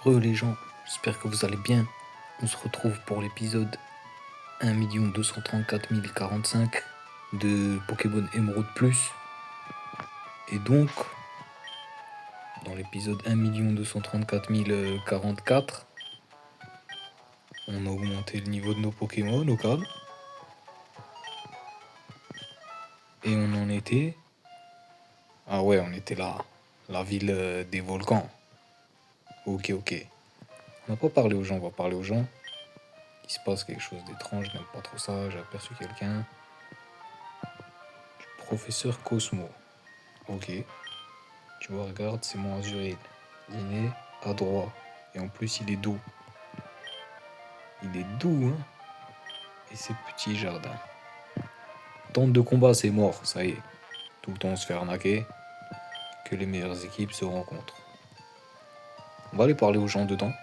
Les gens, j'espère que vous allez bien. On se retrouve pour l'épisode 1 234 045 de Pokémon Emeraude Plus. Et donc, dans l'épisode 1 234 044, on a augmenté le niveau de nos Pokémon au calme. Et on en était... Ah ouais, on était là, la ville des volcans. Ok. On n'a pas parlé aux gens, on va parler aux gens. Il se passe quelque chose d'étrange, je n'aime pas trop ça, j'ai aperçu quelqu'un. Professeur Cosmo. Ok. Tu vois, regarde, c'est mon Azuril. Il est adroit. Et en plus, il est doux. Il est doux, hein. Et ses petits jardins. Tente de combat, c'est mort, ça y est. Tout le temps, on se fait arnaquer. Que les meilleures équipes se rencontrent. On va aller parler aux gens dedans.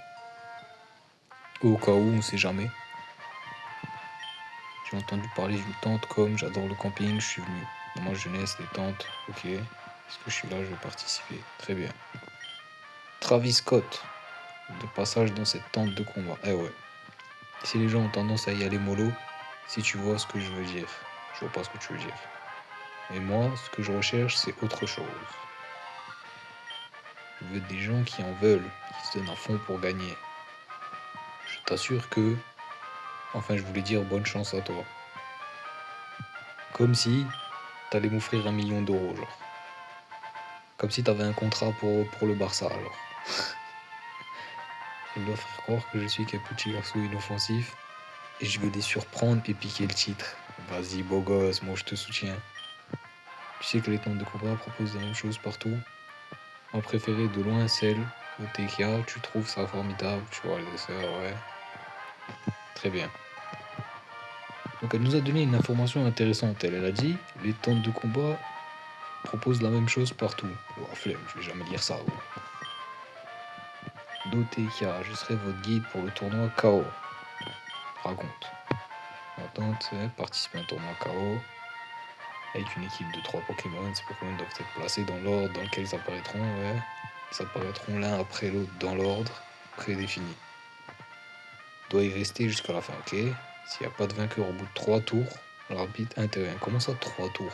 Au cas où, on sait jamais. J'ai entendu parler d'une tente comme j'adore le camping, je suis venu. Dans ma jeunesse, les tentes, ok. Est-ce que je suis là, je vais participer. Très bien. Travis Scott. De passage dans cette tente de combat. Eh ouais. Si les gens ont tendance à y aller mollo, si tu vois ce que je veux dire. Je vois pas ce que tu veux dire. Mais moi, ce que je recherche, c'est autre chose. Je veux des gens qui en veulent, qui se donnent à fond pour gagner. Je t'assure que... Enfin, je voulais dire bonne chance à toi. Comme si t'allais m'offrir 1 million d'euros, genre. Comme si t'avais un contrat pour le Barça, alors. Je dois faire croire que je suis qu'un petit garçon inoffensif et je veux les surprendre et piquer le titre. Vas-y, beau gosse, moi je te soutiens. Tu sais que les tentes de combat proposent la même chose partout. Ma préférée de loin, celle au TKA, tu trouves ça formidable, tu vois, les sœurs, ouais. Très bien. Donc elle nous a donné une information intéressante. Elle a dit, les tentes de combat proposent la même chose partout. Oh, flemme, je vais jamais dire ça. DOTK, je serai votre guide pour le tournoi KO. Raconte. Attente, participer à un tournoi KO avec une équipe de 3 Pokémon. Ces Pokémon doivent être placés dans l'ordre dans lequel ils apparaîtront, ouais. Ils apparaîtront l'un après l'autre dans l'ordre prédéfini. Doit y rester jusqu'à la fin, ok. S'il n'y a pas de vainqueur au bout de 3 tours, l'arbitre intervient. Comment ça, 3 tours?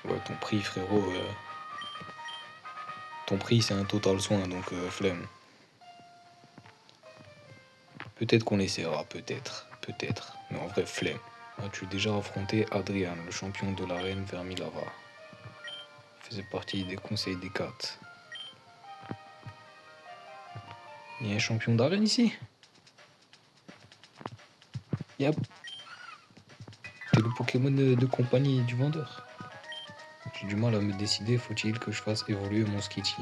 Ouais, ton prix, frérot. Ton prix, c'est un total soin, donc flemme. Peut-être qu'on essaiera, peut-être. Mais en vrai, flemme. As-tu déjà affronté Adrian, le champion de l'arène Vermilava? Il faisait partie des conseils des 4. Il y a un champion d'arène ici? Yep. C'est le Pokémon de compagnie du vendeur. J'ai du mal à me décider, faut-il que je fasse évoluer mon Skitty?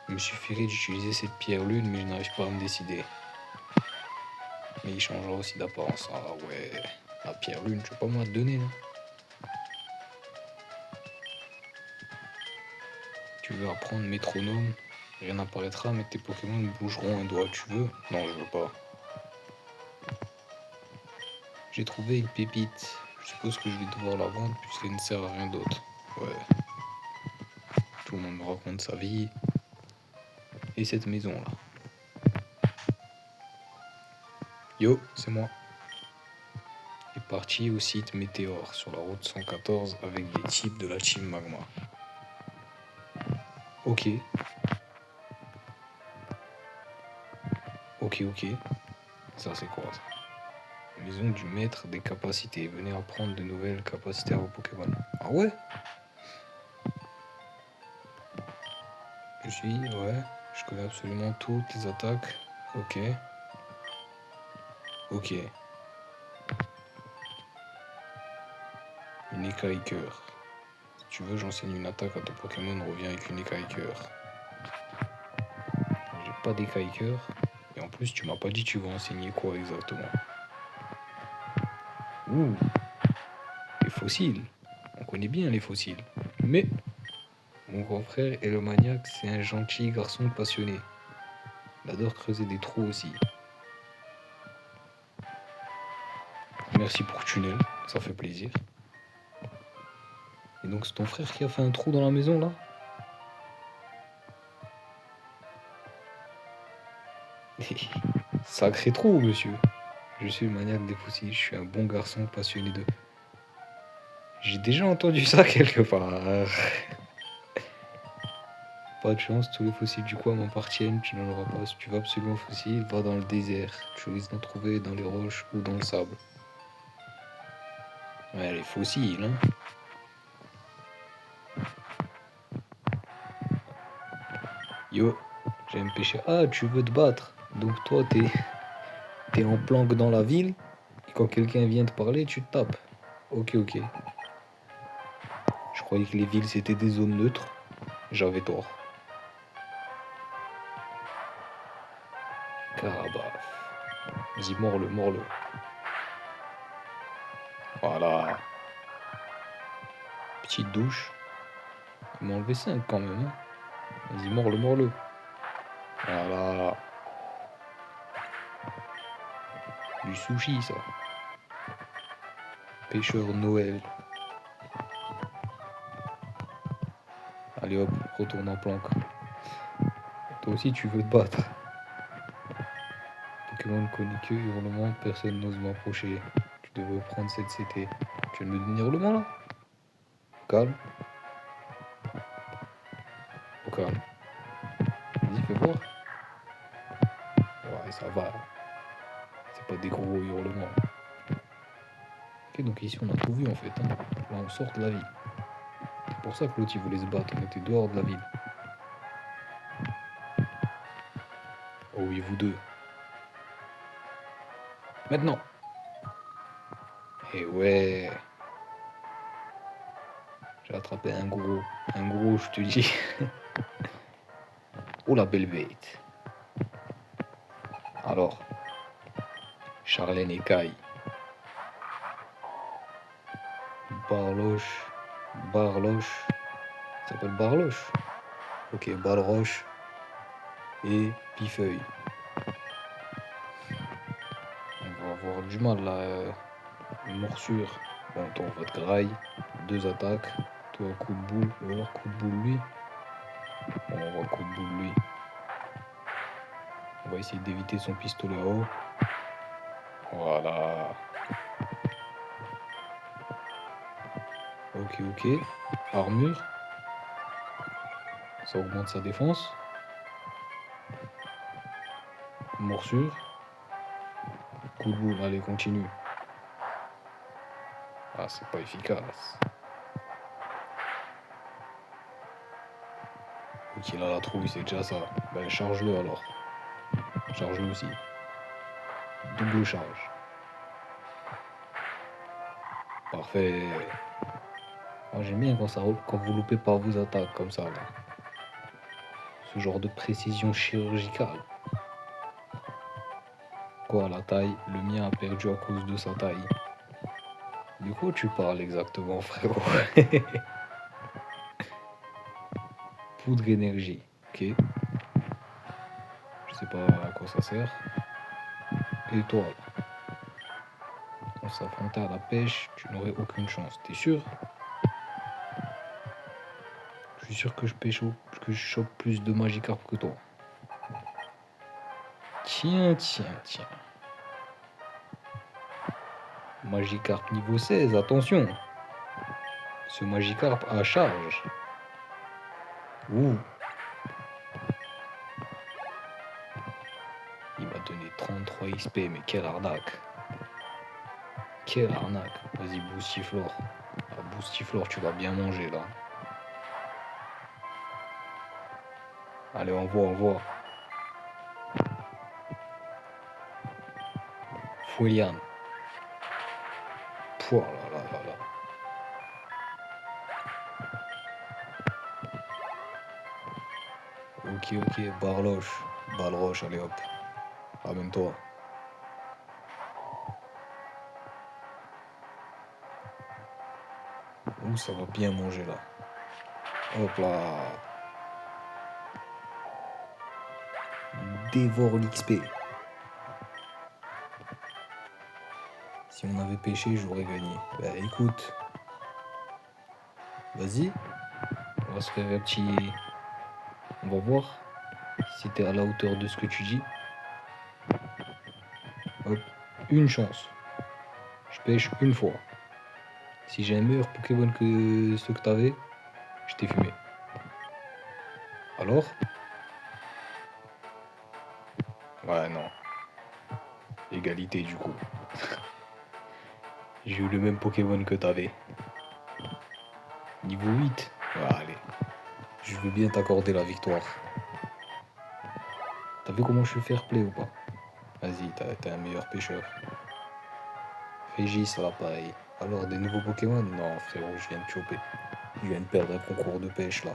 Il me suffirait d'utiliser cette pierre lune, mais je n'arrive pas à me décider. Mais il changera aussi d'apparence. Ah ouais, la pierre lune, tu veux pas moi te donner, hein? Tu veux apprendre métronome? Rien n'apparaîtra, mais tes Pokémon bougeront un doigt. Tu veux? Non, je veux pas. J'ai trouvé une pépite. Je suppose que je vais devoir la vendre puisqu'elle ne sert à rien d'autre. Ouais. Tout le monde me raconte sa vie. Et cette maison-là. Yo, c'est moi. Est parti au site Météor sur la route 114 avec des types de la team Magma. Ok. Ça c'est quoi ça? Maison du maître des capacités. Venez apprendre de nouvelles capacités à vos Pokémon. Ah ouais? Ouais. Je connais absolument toutes les attaques. Ok. Une écaille cœur. Si tu veux, j'enseigne une attaque à ton Pokémon, reviens avec une écaille cœur. J'ai pas d'écaille cœur. Et en plus, tu m'as pas dit tu vas enseigner quoi exactement. Ouh, les fossiles. On connaît bien les fossiles. Mais mon grand frère est le maniaque, c'est un gentil garçon passionné. Il adore creuser des trous aussi. Merci pour tunnel, ça fait plaisir. Et donc c'est ton frère qui a fait un trou dans la maison là? Sacré trou, monsieur. Je suis le maniaque des fossiles, je suis un bon garçon passionné de... J'ai déjà entendu ça quelque part. Pas de chance, tous les fossiles du coin m'appartiennent, tu n'en auras pas. Si tu veux absolument fossile, va dans le désert. Tu risques d'en trouver dans les roches ou dans le sable. Ouais, les fossiles, hein. Yo, j'aime pêcher. Ah, tu veux te battre. Donc toi, t'es en planque dans la ville. Et quand quelqu'un vient te parler, tu te tapes. Ok, ok. Je croyais que les villes, c'était des zones neutres. J'avais tort. Carabaf. Vas-y, mords-le, mords-le. Voilà. Petite douche. Il m'a enlevé 5 quand même, hein. Vas-y, mords-le, mords-le. Voilà. Du sushi, ça. Pêcheur Noël. Allez hop, retourne en planque. Toi aussi, tu veux te battre. Pokémon ne connaît que hurlement, personne n'ose m'approcher. Tu devrais prendre cette CT. Tu viens de me donner hurlement là? Calme. Au calme. Vas-y, fais voir. Ouais, ça va. C'est pas des gros hurlements. Ok, donc ici on a tout vu en fait, hein. Là on sort de la ville. C'est pour ça que l'autre il voulait se battre, on était dehors de la ville. Oh oui, vous deux. Maintenant. Eh ouais. J'ai attrapé un gros. Un gros, je te dis. Oh la belle bête. Alors, Charlène et Caille. Barloche. Barloche. Ça s'appelle Barloche. Ok, Balroche et Pifeuille. On va avoir du mal là. Une morsure. Bon, toi, on va te graille. 2 attaques. Toi, coup de boule. Ou alors coup de boule lui. Bon, on va coup de boule lui. On va essayer d'éviter son pistolet à eau. Voilà. Ok, ok. Armure. Ça augmente sa défense. Morsure. Coup de boule. Allez, continue. Ah, c'est pas efficace. Ok, là, la trouille, c'est déjà ça. Ben, charge-le alors. Charge-le aussi. Double charge. Parfait. Moi, j'aime bien quand vous loupez pas vos attaques comme ça, là. Ce genre de précision chirurgicale. Quoi, la taille? Le mien a perdu à cause de sa taille. De quoi tu parles exactement, frérot? Poudre énergie. Ok. Je sais pas à quoi ça sert. Et toi, on s'affrontait à la pêche, tu n'aurais aucune chance. T'es sûr? Je suis sûr que que je chope plus de Magikarp que toi. Tiens, tiens, tiens. Magikarp niveau 16, attention. Ce Magikarp à charge. Ouh. Il m'a donné 33 XP, mais quelle arnaque. Quelle arnaque. Vas-y, Boostiflore. Ah, Boostiflore, tu vas bien manger là. Allez, on voit. Fouliane. Pouah là là là là. Ok, Barloche. Balroche, allez hop. Ramène-toi. Ouh, ça va bien manger là. Hop là. Dévore l'XP. Si Si on avait pêché, j'aurais gagné. Bah écoute, vas-y, on va se faire un petit... On va voir si t'es à la hauteur de ce que tu dis. Hop, une chance. Je pêche une fois. Si j'ai un meilleur Pokémon que ceux que t'avais, je t'ai fumé. Alors? Ouais, non. Égalité du coup. J'ai eu le même Pokémon que t'avais. Niveau 8. Ouais, allez. Je veux bien t'accorder la victoire. T'as vu comment je suis fair play ou pas? Vas-y, t'es un meilleur pêcheur. Régis, ça va pareil. Alors, des nouveaux Pokémon? Non, frérot, je viens de choper. Je viens de perdre un concours de pêche là.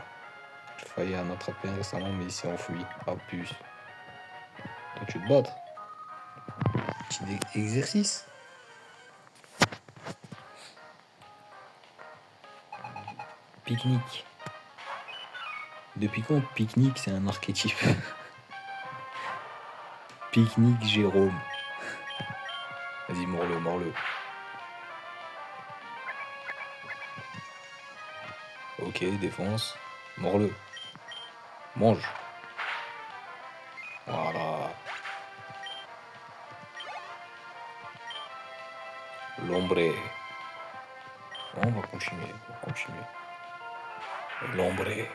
J'ai failli en attraper un récemment, mais il s'est enfui. Ah, puce. Toi, tu te battes? Petit exercice? Pique-nique. Depuis quand pique-nique, c'est un archétype? Pique-nique Jérôme. Vas-y, mords-le, mords-le. Ok, défense. Mords-le. Mange. Voilà. L'ombre. On va continuer, on va continuer. L'ombre.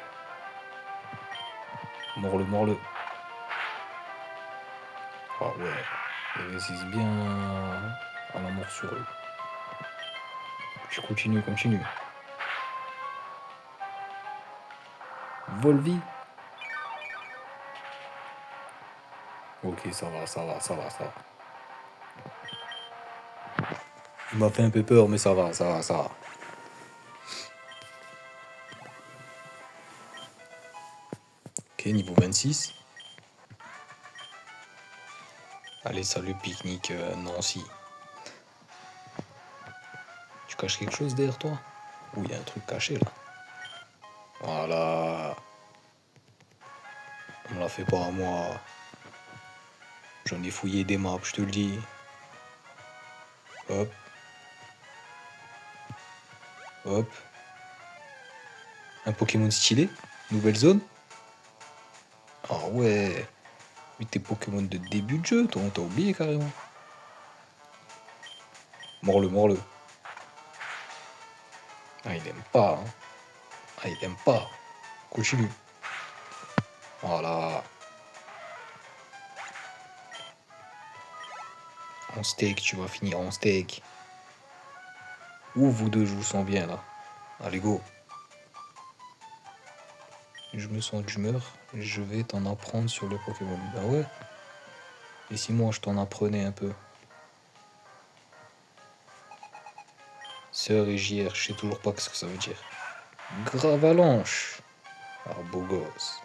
Mords-le, mords-le. Ah ouais. Il résiste bien à la morsure. Je continue, continue. Volvi. Ok, ça va, ça va, ça va, ça va. Il m'a fait un peu peur, mais ça va, ça va, ça va. Ok, niveau 26. Allez, salut, pique-nique Nancy. Tu caches quelque chose derrière toi? Ouh, il y a un truc caché là. Voilà. On me la fait pas à moi. J'en ai fouillé des maps, je te le dis. Hop. Hop. Un Pokémon stylé. Nouvelle zone. Ah ouais. Mais tes Pokémon de début de jeu, toi, on t'a oublié carrément. Mords-le, mords-le. Ah, il aime pas, hein. Ah, il aime pas. Continue. Voilà. En steak, tu vas finir en steak. Ouh, vous deux, je vous sens bien là. Allez, go. Je me sens d'humeur. Je vais t'en apprendre sur le Pokémon. Bah ouais. Et si moi, je t'en apprenais un peu? Sœur et JR, je sais toujours pas ce que ça veut dire. Gravalanche. Ah, beau gosse.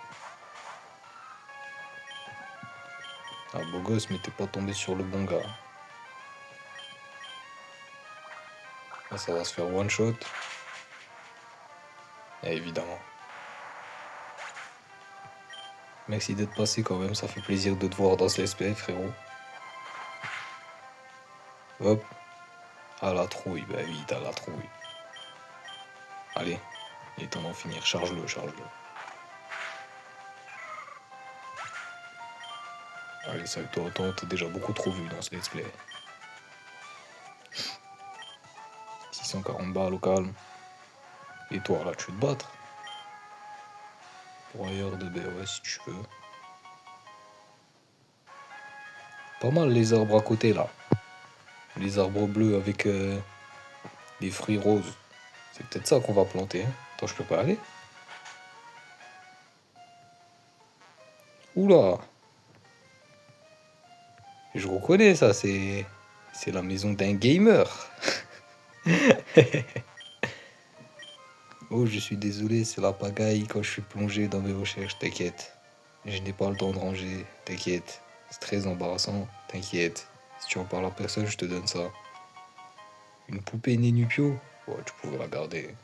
Ah, beau gosse, mais t'es pas tombé sur le bon gars. Là, ça va se faire one shot. Et évidemment. Merci d'être passé quand même, ça fait plaisir de te voir dans ce let's play, frérot. Hop. À la trouille, bah vite, à la trouille. Allez, il est temps d'en finir. Charge-le, charge-le. Allez, ça, toi, t'as déjà beaucoup trop vu dans ce let's play. 640 balles au calme. Et toi, là, tu veux te battre? Pour ailleurs de BOS, si tu veux. Pas mal les arbres à côté, là. Les arbres bleus avec des fruits roses. C'est peut-être ça qu'on va planter, hein. Attends, je peux pas aller? Oula! Je reconnais ça, c'est la maison d'un gamer. Oh, je suis désolé, c'est la pagaille quand je suis plongé dans mes recherches, t'inquiète. Je n'ai pas le temps de ranger, t'inquiète. C'est très embarrassant, t'inquiète. Si tu en parles à personne, je te donne ça. Une poupée Nénupio? Ouais, tu pourrais la garder.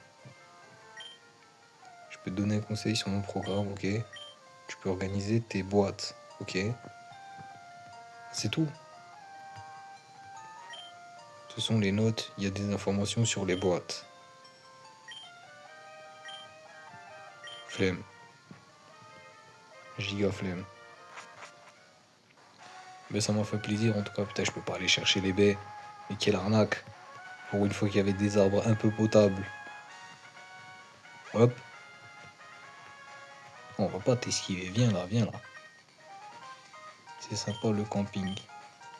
Je peux te donner un conseil sur mon programme, ok? Tu peux organiser tes boîtes, ok? C'est tout. Ce sont les notes, il y a des informations sur les boîtes. Flemme. Giga flemme. Mais ça m'a fait plaisir en tout cas, putain, je peux pas aller chercher les baies. Mais quelle arnaque. Pour une fois qu'il y avait des arbres un peu potables. Hop. On va pas t'esquiver, viens là, viens là. C'est sympa le camping.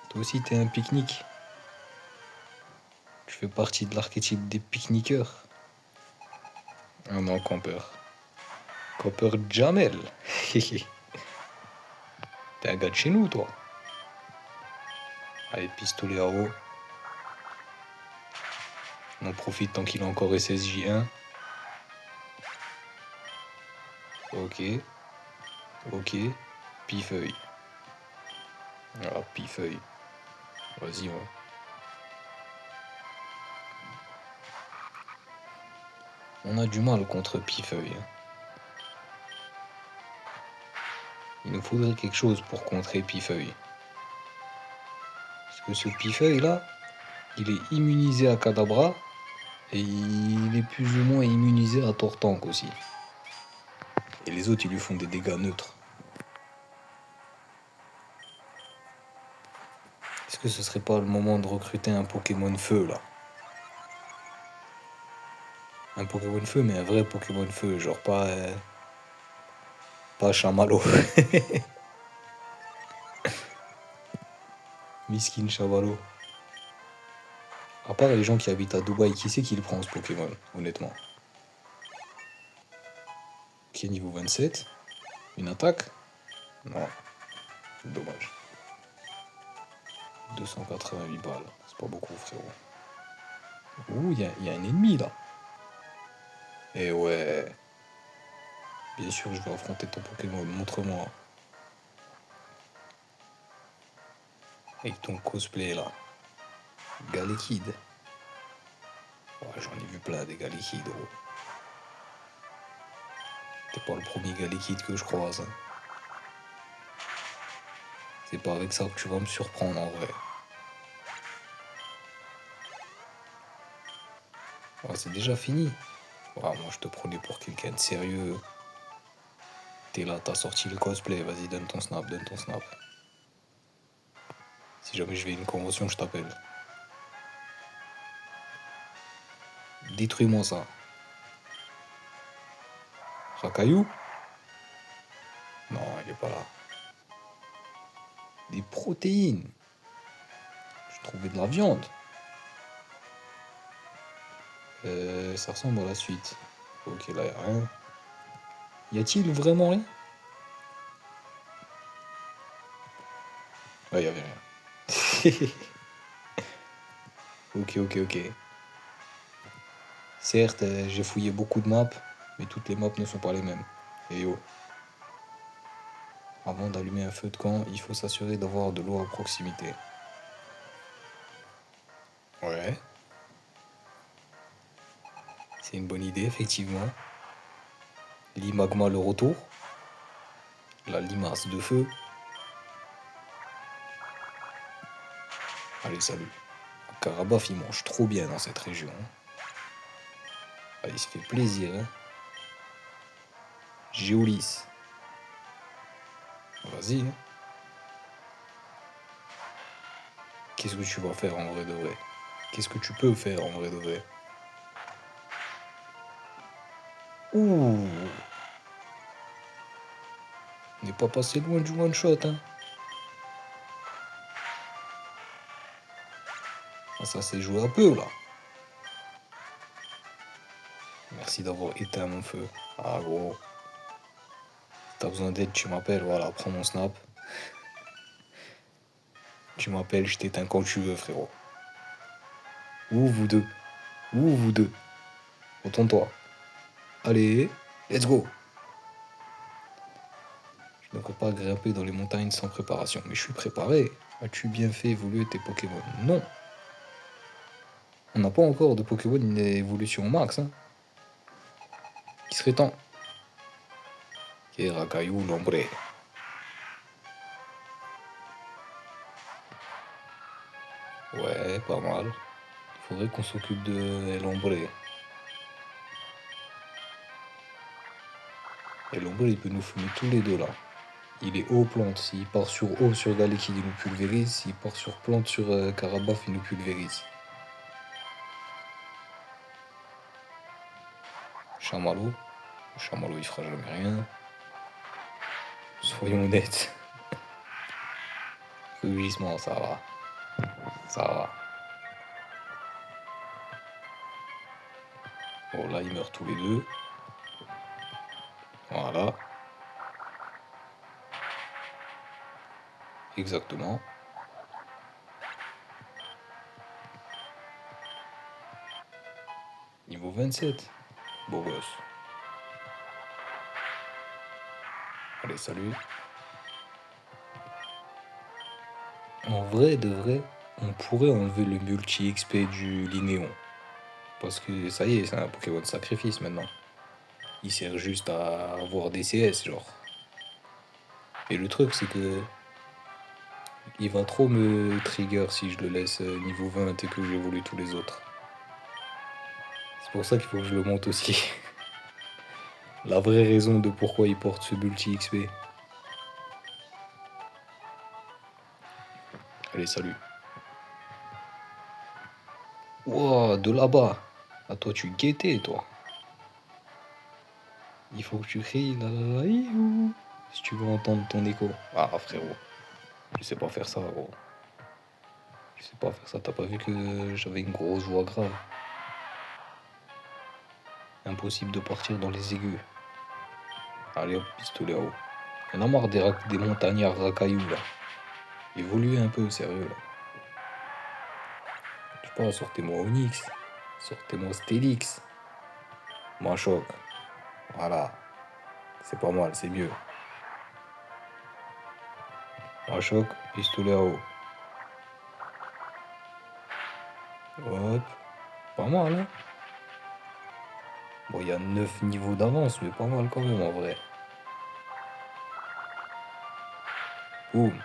Toi aussi t'es un pique-nique. Tu fais partie de l'archétype des pique-niqueurs. Ah non, campeur. Campeur Jamel. T'es un gars de chez nous, toi. Allez, pistolet à eau. On en profite tant qu'il a encore SSJ1. Ok. Ok. Pifeuille. Ah, pifeuille. Vas-y, ouais. On a du mal contre pifeuille. Il nous faudrait quelque chose pour contrer pifeuille. Parce que ce pifeuille là, il est immunisé à Kadabra. Et il est plus ou moins immunisé à Tortank aussi. Et les autres, ils lui font des dégâts neutres. Est-ce que ce serait pas le moment de recruter un Pokémon feu là? Un Pokémon feu, mais un vrai Pokémon feu, genre pas Chamallow. Miskin Chamallow. À part les gens qui habitent à Dubaï, qui c'est qui le prend ce Pokémon, honnêtement? Qui est niveau 27? Une attaque? Non, dommage. 288 balles, c'est pas beaucoup, frérot. Ouh, y a un ennemi là. Eh ouais. Bien sûr, je vais affronter ton Pokémon, montre-moi. Avec ton cosplay là. Galekid. Ouais, j'en ai vu plein des Galekid, gros. T'es pas le premier Galekid que je croise. Hein. C'est pas avec ça que tu vas me surprendre en vrai. Ouais, c'est déjà fini. Ouais, moi je te prenais pour quelqu'un de sérieux. T'es là, t'as sorti le cosplay, vas-y donne ton snap, donne ton snap. Si jamais je vais à une convention, je t'appelle. Détruis-moi ça. Rakaillou? Non, il est pas là. Des protéines. Je trouvais de la viande. Ça ressemble à la suite. Ok, là, y a rien. Y a-t-il vraiment rien? Ouais, y avait rien. Ok, ok, ok. Certes, j'ai fouillé beaucoup de maps, mais toutes les maps ne sont pas les mêmes. Et yo, avant d'allumer un feu de camp, il faut s'assurer d'avoir de l'eau à proximité. Ouais, c'est une bonne idée, effectivement. L'imagma le retour. La limace de feu. Allez, salut. Karabaf, il mange trop bien dans cette région. Ah, il se fait plaisir, hein. Géolis. Vas-y, hein. Qu'est-ce que tu vas faire en vrai de vrai? Qu'est-ce que tu peux faire en vrai de vrai? Ouh, on n'est pas passé loin du one shot, hein. Ah, ça s'est joué un peu là. Merci d'avoir éteint mon feu. Ah gros. Si t'as besoin d'aide, tu m'appelles, voilà, prends mon snap. Tu m'appelles, je t'éteins quand tu veux, frérot. Ou vous deux. Ou vous deux. Retourne-toi. Allez, let's go. Je ne peux pas grimper dans les montagnes sans préparation. Mais je suis préparé. As-tu bien fait évoluer tes Pokémon? Non. On n'a pas encore de Pokémon d'évolution max, hein. Il serait temps. Ok, Rakaillou, l'ombre. Ouais, pas mal. Faudrait qu'on s'occupe de El Hombre. El Hombre, il peut nous fumer tous les deux là. Il est haut plante. S'il part sur haut sur Galeki, il nous pulvérise. S'il part sur plante sur Karabaf, il nous pulvérise. Chamallow. Chamallow, il fera jamais rien. Soyons honnêtes. Rugissement, ça va. Ça va. Bon, là, ils meurent tous les deux. Voilà. Exactement. Niveau 27. Beau gosse. Allez, salut. En vrai, de vrai, on pourrait enlever le multi-XP du Linéon. Parce que ça y est, c'est un Pokémon de sacrifice maintenant. Il sert juste à avoir des CS, genre. Et le truc, c'est que il va trop me trigger si je le laisse niveau 20 et que j'évolue tous les autres. C'est pour ça qu'il faut que je le monte aussi. La vraie raison de pourquoi il porte ce multi XP. Allez, salut. Wow, de là-bas. Ah, toi, tu guettais, toi. Il faut que tu cries la la la, ihou, si tu veux entendre ton écho. Ah, frérot. Je sais pas faire ça, gros. Je sais pas faire ça. T'as pas vu que j'avais une grosse voix grave. Impossible de partir dans les aigus. Allez hop, pistolet à eau. On a marre des montagnards racailloux là. Évoluez un peu, sérieux là. Je sais pas, sortez-moi Onyx. Sortez-moi Stélix. Machoc. Voilà. C'est pas mal, c'est mieux. Machoc, pistolet à eau. Hop. Pas mal, hein. Bon, il y a 9 niveaux d'avance, mais pas mal quand même en vrai. Boum.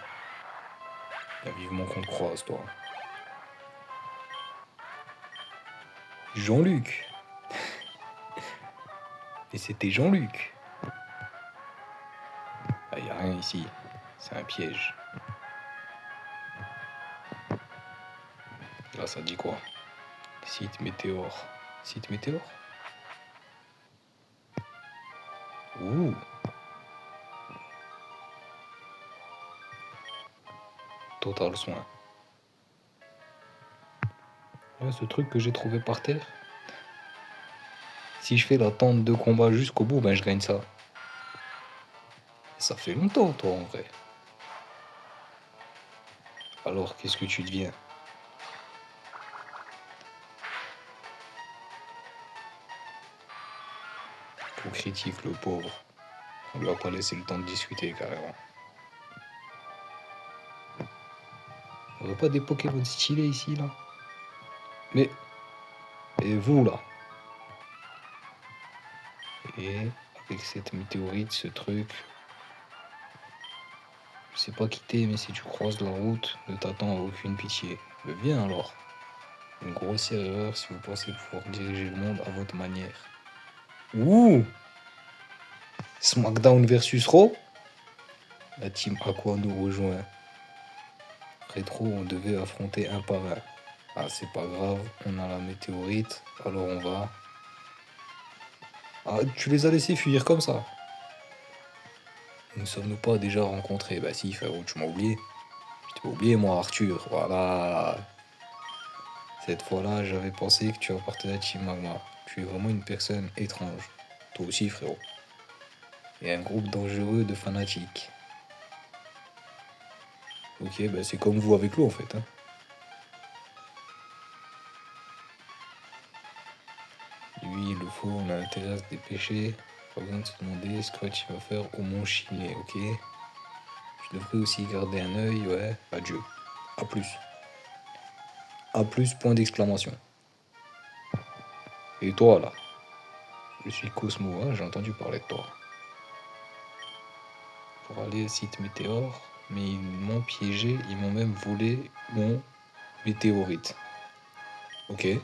Bien vivement qu'on te croise, toi. Jean-Luc. Et c'était Jean-Luc. Ah, y a rien ici. C'est un piège. Là, ça dit quoi? Site météore. Site météore? Ouh. Total soin. Ouais, ce truc que j'ai trouvé par terre. Si je fais la tente de combat jusqu'au bout, ben je gagne ça. Ça fait longtemps, toi, en vrai. Alors, qu'est-ce que tu deviens? Trop critique, le pauvre. On lui a pas laissé le temps de discuter, carrément. On aurait pas des Pokémon stylés ici, là? Mais, et vous, là? Et avec cette météorite, ce truc, je sais pas quitter, mais si tu croises la route, ne t'attends à aucune pitié. Mais viens alors. Une grossière erreur si vous pensez pouvoir diriger le monde à votre manière. Ouh! SmackDown versus Raw? La team Aqua nous rejoint. Rétro, on devait affronter un par un. Ah, c'est pas grave, on a la météorite, alors on va. Ah, tu les as laissés fuir comme ça? Ne sommes-nous pas déjà rencontrés? Bah si, frérot, tu m'as oublié. Je t'ai pas oublié, moi, Arthur, voilà. Cette fois-là, j'avais pensé que tu appartenais à Team Magma. Tu es vraiment une personne étrange. Toi aussi, frérot. Et un groupe dangereux de fanatiques. Ok, bah c'est comme vous avec l'eau, en fait. Hein. Lui, il le faut, on a intérêt à se dépêcher. Pas besoin de se demander ce que tu vas faire au Mont Chimay, ok? Je devrais aussi garder un œil, ouais. Adieu. A plus. A plus, point d'exclamation. Et toi, là? Je suis Cosmo, hein, j'ai entendu parler de toi. Pour aller site météore, mais ils m'ont piégé, ils m'ont même volé mon météorite. Ok. Et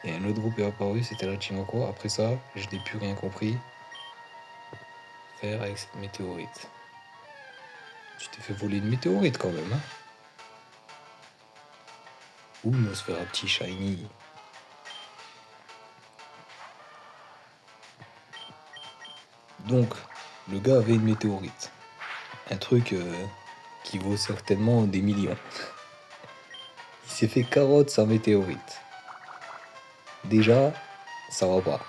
un autre groupe est apparu, c'était la team quoi. Après ça, je n'ai plus rien compris. Faire avec cette météorite. Tu t'es fait voler une météorite quand même, hein. Ouh, Nosferatu Shiny. Donc, le gars avait une météorite. Un truc qui vaut certainement des millions. Il s'est fait carotte sa météorite. Déjà, ça va pas.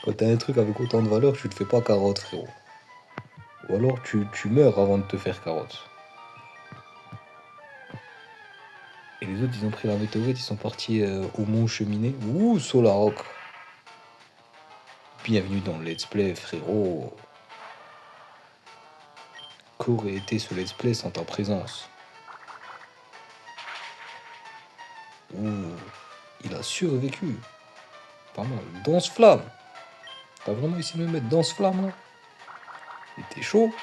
Quand t'as un truc avec autant de valeur, tu te fais pas carotte, frérot. Ou alors tu meurs avant de te faire carotte. Et les autres, ils ont pris la météorite, ils sont partis au Mont Cheminée. Ouh, Solarok. Bienvenue dans le let's play, frérot. Qu'aurait été ce let's play sans ta présence? Ouh, il a survécu. Pas mal. Danse-flamme. T'as vraiment essayé de me mettre danse-flamme là? Il était chaud.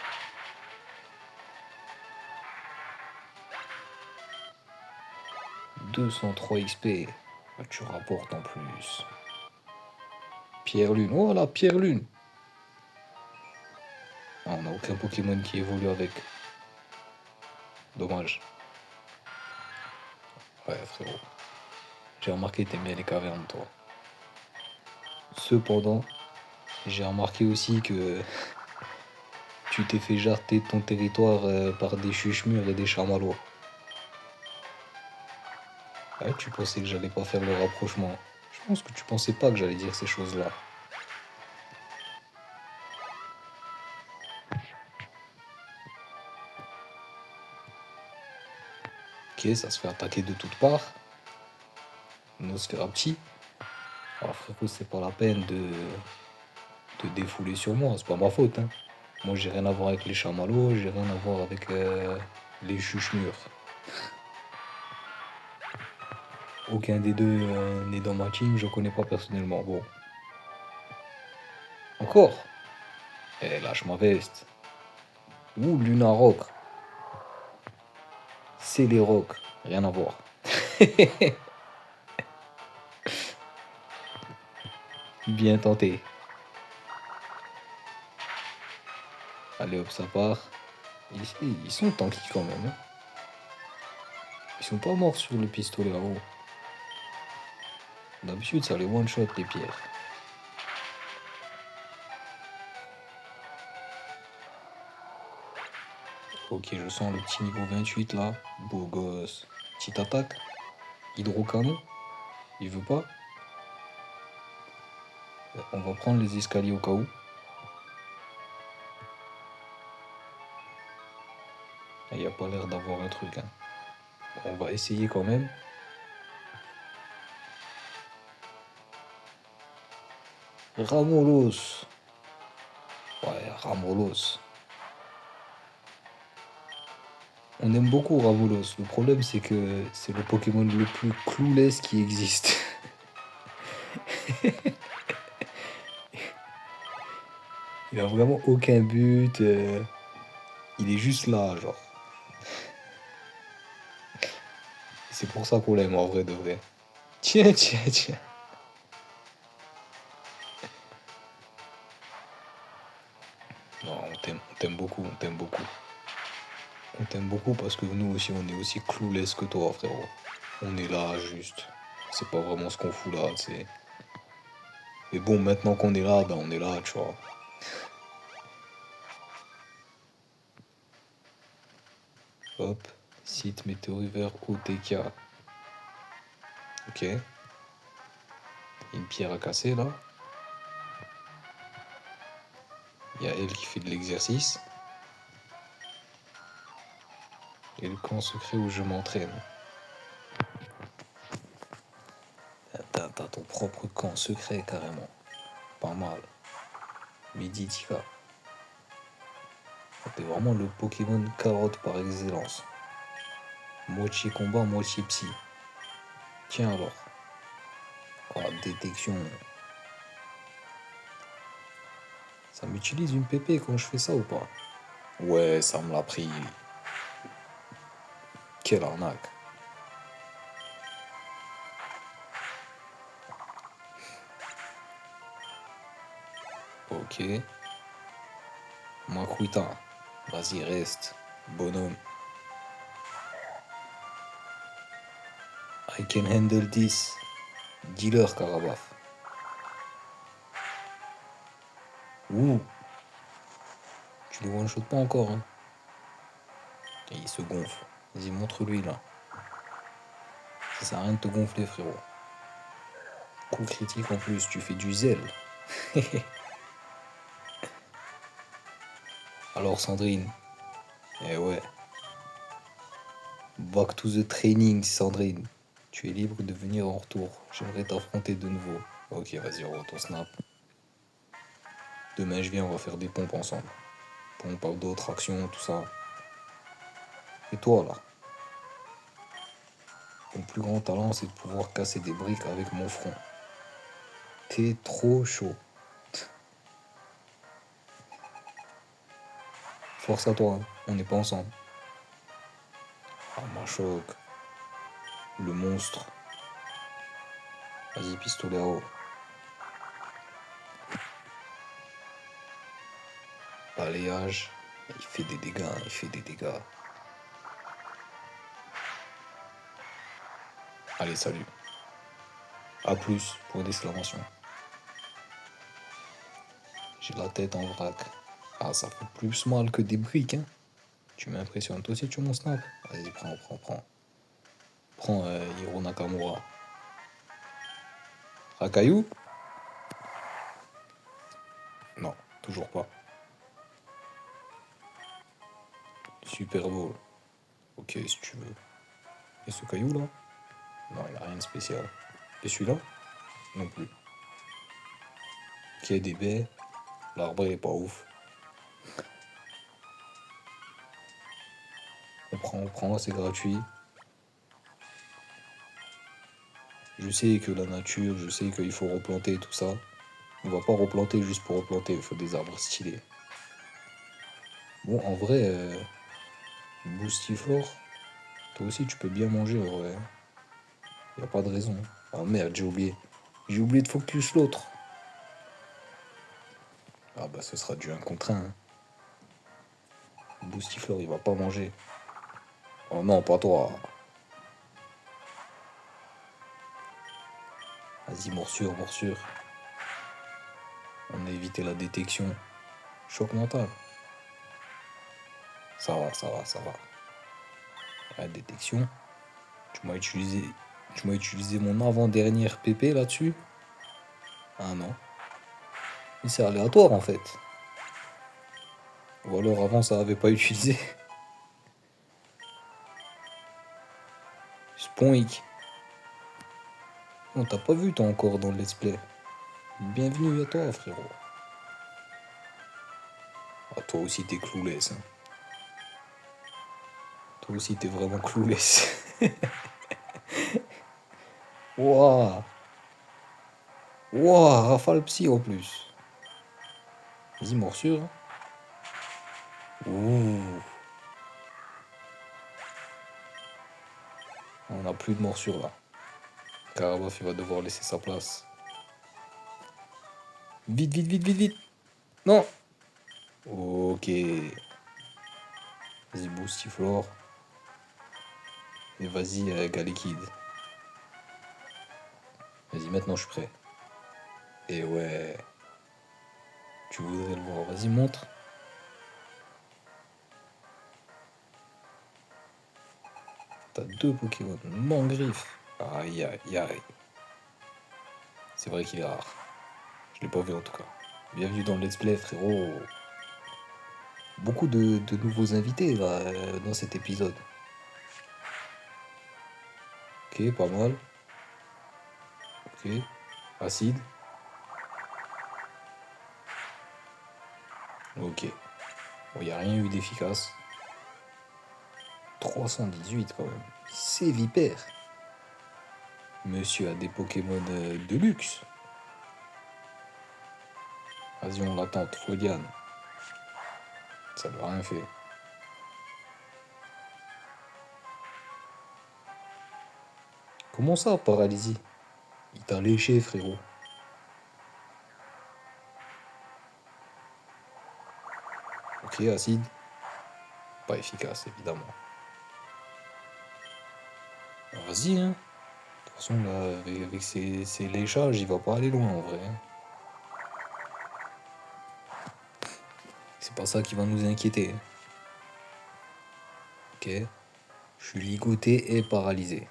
203 XP. Ah, tu rapportes en plus. Pierre-Lune. Oh là, Pierre-Lune. Ah, on n'a aucun Pokémon qui évolue avec. Dommage. Ouais, frérot. J'ai remarqué que t'aimes bien les cavernes, toi. Cependant, j'ai remarqué aussi que tu t'es fait jarter de ton territoire par des chuchemures et des chamallows. Ouais, tu pensais que j'allais pas faire le rapprochement. Je pense que tu pensais pas que j'allais dire ces choses-là. Ok, ça se fait attaquer de toutes parts. Nosferatu. Alors frérot, c'est pas la peine de te défouler sur moi, c'est pas ma faute, hein. Moi j'ai rien à voir avec les chamallows, j'ai rien à voir avec les chuchemures. Aucun des deux n'est dans ma team, je connais pas personnellement. Bon. Encore? Eh, lâche ma veste. Ouh, Luna Rock. C'est les rocks. Rien à voir. Bien tenté. Allez hop, ça part. Ils sont tanky quand même, hein. Ils sont pas morts sur le pistolet là-haut. D'habitude, ça les one-shot les pierres. Ok, je sens le petit niveau 28 là. Beau gosse. Petite attaque. Hydrocanon. Il veut pas. On va prendre les escaliers au cas où. Il n'y a pas l'air d'avoir un truc, hein. On va essayer quand même. Ramolos. Ouais, Ramolos. On aime beaucoup Ramolos. Le problème, c'est que c'est le Pokémon le plus clueless qui existe. Il a vraiment aucun but. Il est juste là, genre. C'est pour ça qu'on l'aime en vrai de vrai. Tiens, tiens, tiens. Non, on t'aime beaucoup, on t'aime beaucoup. On t'aime beaucoup parce que nous aussi, on est aussi clueless que toi, frérot. On est là, juste. C'est pas vraiment ce qu'on fout là, tu sais. Mais bon, maintenant qu'on est là, ben on est là, tu vois. Hop. Site météorivore OTK. Ok. Une pierre à casser là. Il y a elle qui fait de l'exercice. Et le camp secret où je m'entraîne. T'as ton propre camp secret carrément. Pas mal. Miditika. T'es vraiment le Pokémon carotte par excellence. Moitié combat, moitié psy. Tiens alors. Oh, détection. Ça m'utilise une pépé quand je fais ça ou pas? Ouais, ça me l'a pris. Quelle arnaque. Ok. Makuita. Vas-y, reste. Bonhomme. I can handle this. Dealer, Karabaf. Ouh. Tu les one-shot pas encore, hein. Et il se gonfle. Vas-y, montre-lui, là. Ça sert à rien de te gonfler, frérot. Coup critique en plus, tu fais du zèle. Alors, Sandrine. Eh ouais. Back to the training, Sandrine. Tu es libre de venir en retour. J'aimerais t'affronter de nouveau. Ok, vas-y, on ton snap. Demain, je viens, on va faire des pompes ensemble. Pompes, abdos, traction, tout ça. Et toi, là? Mon plus grand talent, c'est de pouvoir casser des briques avec mon front. T'es trop chaud. Force à toi, hein. On n'est pas ensemble. Ah, Machoc, le monstre. Vas-y, pistolet à eau. Balayage. Il fait des dégâts, il fait des dégâts. Allez, salut. A plus, pour d'exclamation. J'ai la tête en vrac. Ah, ça fait plus mal que des briques, hein. Tu m'impressionnes. Toi aussi, tu mon snap. Vas-y, prends. Prends Hiro Nakamura. Rakayu? Non, toujours pas. Super Bowl. Ok, si tu veux. Et ce caillou là? Non, il a rien de spécial. Et celui-là? Non plus. Ok, des baies. L'arbre est pas ouf. On prend, c'est gratuit. Je sais que la nature, je sais qu'il faut replanter tout ça. On va pas replanter juste pour replanter, il faut des arbres stylés. Bon, en vrai, Boostiflore, toi aussi tu peux bien manger en vrai. Y a pas de raison. Ah merde, j'ai oublié. J'ai oublié de focus l'autre. Ah bah ce sera du 1 contre 1. Boostiflore, il va pas manger. Oh non, pas toi. Vas-y, morsure. On a évité la détection. Choc mental. Ça va. La détection. Tu m'as utilisé. Tu m'as utilisé mon avant-dernière PP là-dessus. Ah non. Mais c'est aléatoire en fait. Ou alors avant ça avait pas utilisé. Spoink. On t'a pas vu toi encore dans le let's play. Bienvenue à toi frérot. Ah, toi aussi t'es clouless. Hein. Toi aussi t'es vraiment clouless. Wouah. Wouah, rafale psy en plus. Vas-y, morsure. Ouh. On a plus de morsure là. Karabaf, il va devoir laisser sa place. Vite. Non. Ok. Vas-y, Boostiflore. Et vas-y, Galekid. Vas-y, maintenant je suis prêt. Et ouais. Tu voudrais le voir. Vas-y, montre. T'as deux Pokémon. Mangriffe. Aïe. C'est vrai qu'il est rare. Je l'ai pas vu en tout cas. Bienvenue dans le Let's Play, frérot. Beaucoup de nouveaux invités là, dans cet épisode. Ok, pas mal. Ok. Acide. Ok. Bon, y a rien eu d'efficace. 318 quand même. C'est vipère. Monsieur a des Pokémon de luxe. Vas-y, on l'attend. Freudiane. Ça n'a rien fait. Comment ça, paralysie? Il t'a léché, frérot. Ok, acide. Pas efficace, évidemment. Vas-y, hein. De toute façon, là, avec ces léchages, il va pas aller loin, en vrai, hein. C'est pas ça qui va nous inquiéter, hein. Ok. Je suis ligoté et paralysé.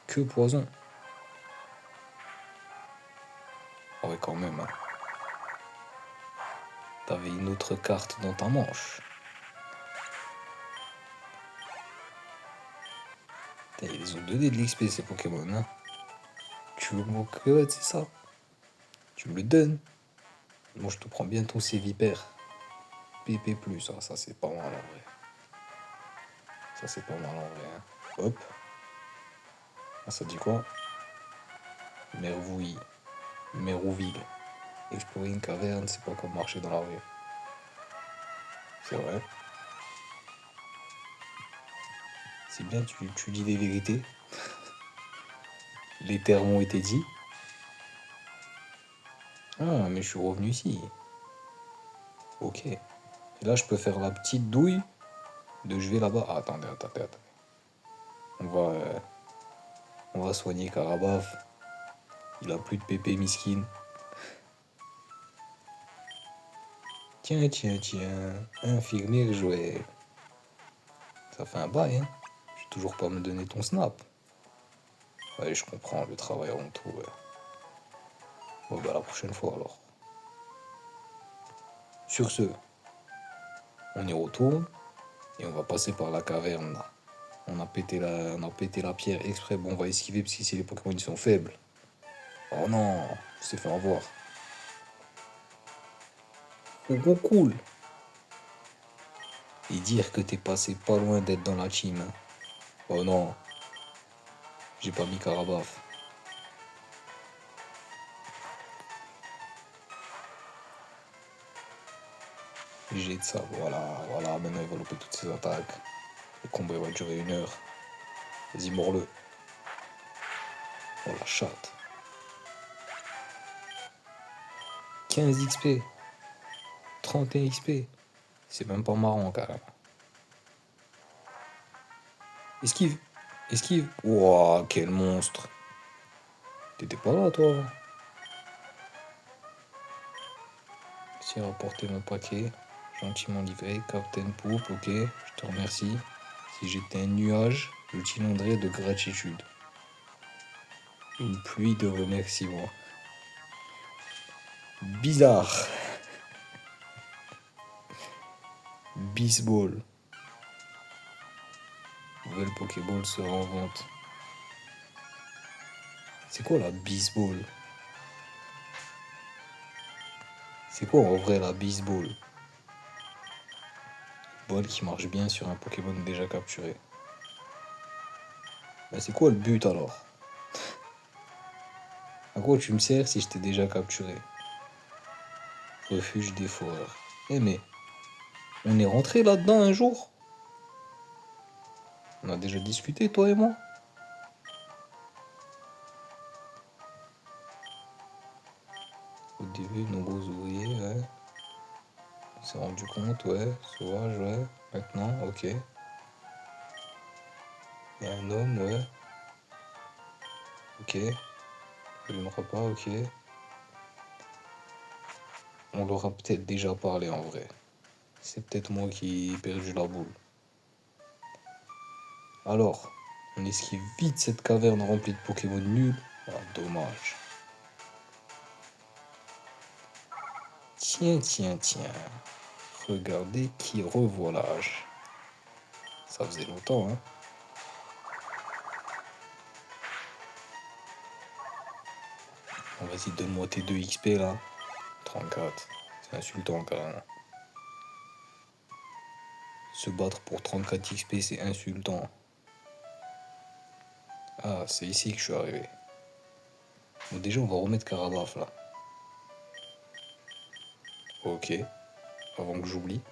Que poison. Ah ouais, quand même, hein. T'avais une autre carte dans ta manche. Putain, ils ont donné de l'XP, ces Pokémon, hein. Tu veux mon code, c'est ça? Tu me le donnes? Moi, je te prends bien ton Sévipère. PP+, ah, ça c'est pas mal en vrai. Ça c'est pas mal en vrai, hein. Hop. Ah, ça dit quoi? Mervouille. Mérouville. Explorer une caverne, c'est pas comme marcher dans la rue. C'est vrai. C'est bien, tu dis des vérités. Les termes ont été dits. Ah, mais je suis revenu ici. Ok. Et là, je peux faire la petite douille de je vais là-bas. Ah, attendez. On va, euh, on va soigner Karabaf. Il a plus de pépé miskin. Tiens. Infirmière Joël. Ça fait un bail, hein. Je vais toujours pas me donner ton snap. Ouais, je comprends, le travail avant tout, ouais. Bon, bah, la prochaine fois alors. Sur ce, on y retourne et on va passer par la caverne là. On a pété la pierre exprès. Bon, on va esquiver parce qu'ici les Pokémon ils sont faibles. Oh non, c'est fait avoir. Oh, cool. Et dire que t'es passé pas loin d'être dans la team, hein. Oh non, j'ai pas mis Karabaf. J'ai de ça, voilà, maintenant il va louper toutes ses attaques. Le combat il va durer 1 heure. Vas-y, mords-le. Oh la chatte. 15 XP. 31 XP. C'est même pas marrant, carrément. Esquive. Ouah, quel monstre. T'étais pas là, toi, avant. Si rapporter mon paquet. Gentiment livré. Captain Poop, ok. Je te remercie. Si j'étais un nuage, je t'inonderais de gratitude. Une pluie de remerciements. Bizarre. Bisball. Nouvelle Pokéball sera en vente. C'est quoi la Bisball? C'est quoi en vrai la Bisball? Ball qui marche bien sur un Pokémon déjà capturé. Bah c'est quoi le but alors? À quoi tu me sers si je t'ai déjà capturé? Refuge des foreurs. Eh mais, on est rentré là-dedans un jour? On a déjà discuté toi et moi? Au début, nombreux ouvriers, ouais. On s'est rendu compte, ouais. Sauvage, ouais. Maintenant, ok. Il y a un homme, ouais. Ok. Allumera pas, ok. On leur a peut-être déjà parlé en vrai. C'est peut-être moi qui ai perdu la boule. Alors, on esquive vite cette caverne remplie de Pokémon nuls. Ah, dommage. Tiens. Regardez qui revoilage. Ça faisait longtemps, hein. Bon, vas-y, donne-moi tes 2 XP là. 34. C'est insultant quand même. Se battre pour 34 XP, c'est insultant. Ah, c'est ici que je suis arrivé. Bon, déjà, on va remettre Karabaf là. Ok. Avant que j'oublie.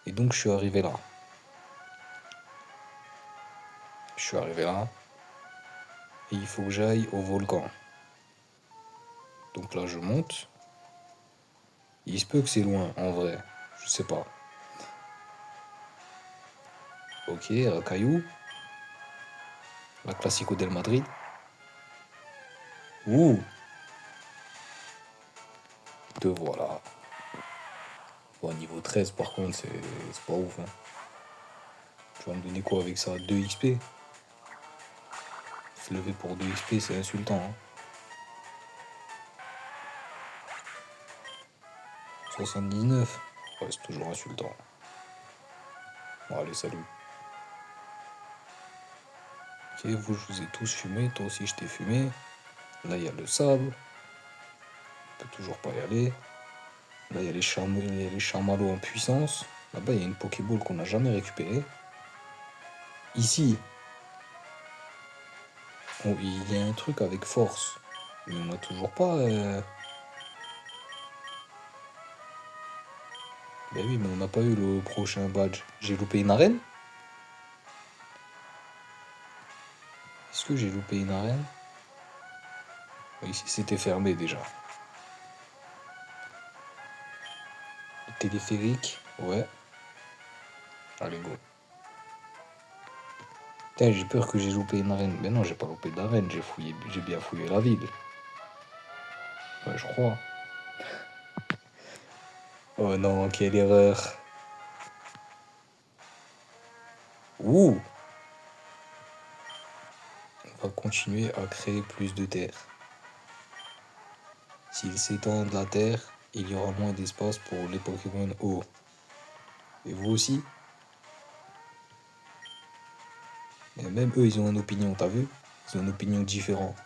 Et donc, je suis arrivé là. Et il faut que j'aille au volcan. Donc là, je monte. Il se peut que c'est loin, en vrai. Je sais pas. Ok, Caillou. La Classico del Madrid. Ouh, te voilà. Bon, niveau 13, par contre, c'est pas ouf. Hein. Tu vas me donner quoi avec ça? 2 XP? Se lever pour 2 XP, c'est insultant. Hein. 79. Ouais, c'est toujours insultant. Bon, allez, salut. Ok, vous, je vous ai tous fumé. Toi aussi, je t'ai fumé. Là, il y a le sable. On peut toujours pas y aller. Là, il y a les chamallows en puissance. Là-bas, il y a une Pokéball qu'on n'a jamais récupérée. Ici, il y a un truc avec force. Mais on n'a toujours pas. Ben oui, mais on n'a pas eu le prochain badge. J'ai loupé une arène? Est-ce que j'ai loupé une arène? Ici, c'était fermé déjà. Le téléphérique, ouais. Allez, go. Putain, j'ai peur que j'ai loupé une arène. Mais non, j'ai pas loupé d'arène. J'ai bien fouillé la ville. Ouais, je crois. Oh non, quelle erreur. Ouh! On va continuer à créer plus de terre. S'ils s'étendent la terre, il y aura moins d'espace pour les Pokémon hauts. Et vous aussi? Et même eux, ils ont une opinion, t'as vu? Ils ont une opinion différente.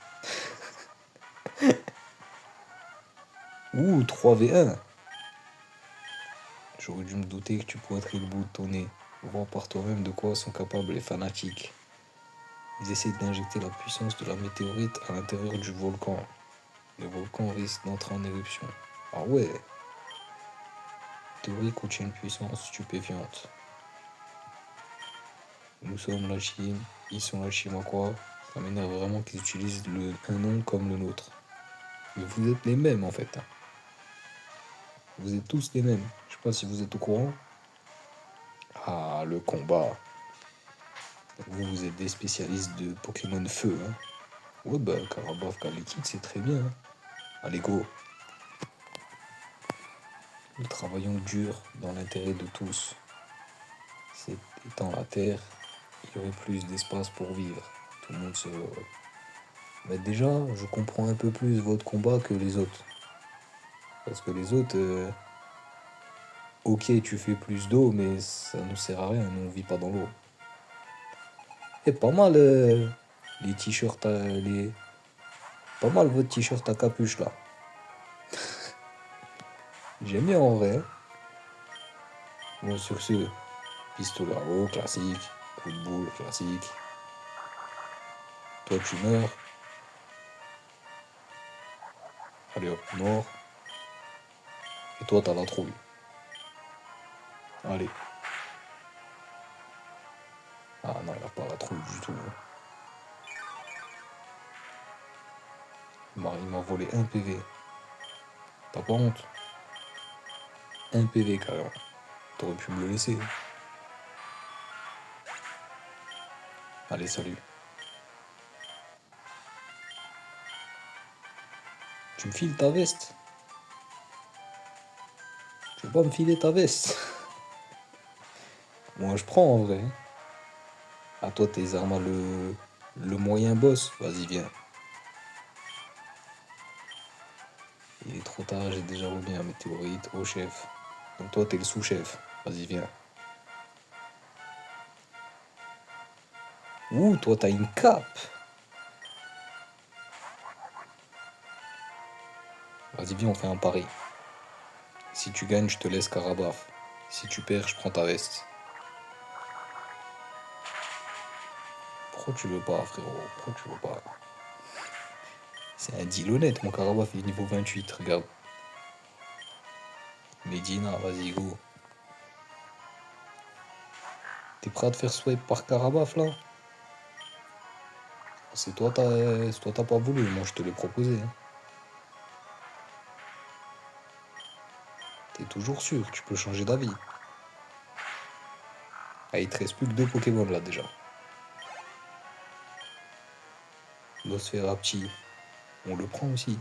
Ouh, 3v1. J'aurais dû me douter que tu pointerais le bout de ton nez. Voir par toi-même de quoi sont capables les fanatiques. Ils essaient d'injecter la puissance de la météorite à l'intérieur du volcan. Le volcan risque d'entrer en éruption. Ah ouais, la théorie contient une puissance stupéfiante. Nous sommes la Chine, ils sont la Chine quoi. Ça m'énerve vraiment qu'ils utilisent un nom comme le nôtre. Mais vous êtes les mêmes en fait. Hein. Vous êtes tous les mêmes. Je sais pas si vous êtes au courant. Ah, le combat. Vous, vous êtes des spécialistes de Pokémon Feu. Hein. Ouais, bah, Karabaf, Kalekid, c'est très bien. Hein. Allez, go. Nous travaillons dur dans l'intérêt de tous. C'est étant la Terre, il y aurait plus d'espace pour vivre. Tout le monde se... Mais déjà, je comprends un peu plus votre combat que les autres. Parce que les autres, ok, tu fais plus d'eau, mais ça ne sert à rien, nous on vit pas dans l'eau. Et pas mal les t-shirts, pas mal votre t-shirt à capuche là. J'aime bien en vrai. Hein. Bon, sur ce, pistolet à eau, classique. Coup de boule, classique. Toi, tu meurs. Allez hop, mort. Et toi, t'as la trouille. Allez. Ah non, il a pas la trouille du tout. Hein. Il m'a volé un PV. T'as pas honte? Un PV carrément. T'aurais pu me le laisser. Allez, salut. Tu me files ta veste? Tu veux pas me filer ta veste? Moi, je prends en vrai. À toi, tes armes, le moyen boss. Vas-y, viens. Il est trop tard, j'ai déjà remis un météorite au chef. Donc toi, t'es le sous-chef. Vas-y, viens. Ouh, toi, t'as une cape. Vas-y, viens, on fait un pari. Si tu gagnes, je te laisse Karabaf. Si tu perds, je prends ta veste. Pourquoi tu veux pas, frérot? Pourquoi tu veux pas? C'est un deal honnête, mon Karabaf il est niveau 28, regarde. Medina, vas-y, go. T'es prêt à te faire swipe par Karabaf, là? C'est toi, t'as pas voulu, moi, je te l'ai proposé. Hein. T'es toujours sûr, tu peux changer d'avis. Ah, il te reste plus que 2 Pokémon là déjà. Nosferapti, on le prend aussi.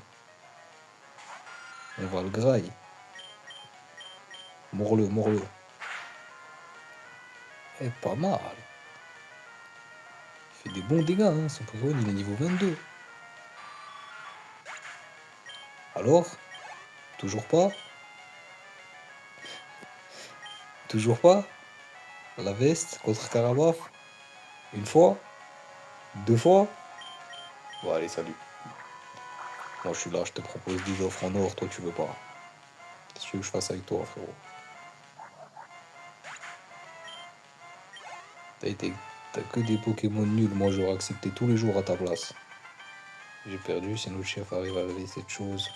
On va le graille. Morle, morle. Eh, pas mal. Il fait des bons dégâts, hein. Son Pokémon il est niveau 22. Alors? Toujours pas? Toujours pas? La veste contre Carabaf? Une fois? 2 fois? Bon allez, salut. Moi je suis là, je te propose des offres en or, toi tu veux pas. Qu'est-ce que tu veux que je fasse avec toi, frérot? T'as que des Pokémon nuls, moi j'aurais accepté tous les jours à ta place. J'ai perdu si notre chef arrive à réveiller cette chose.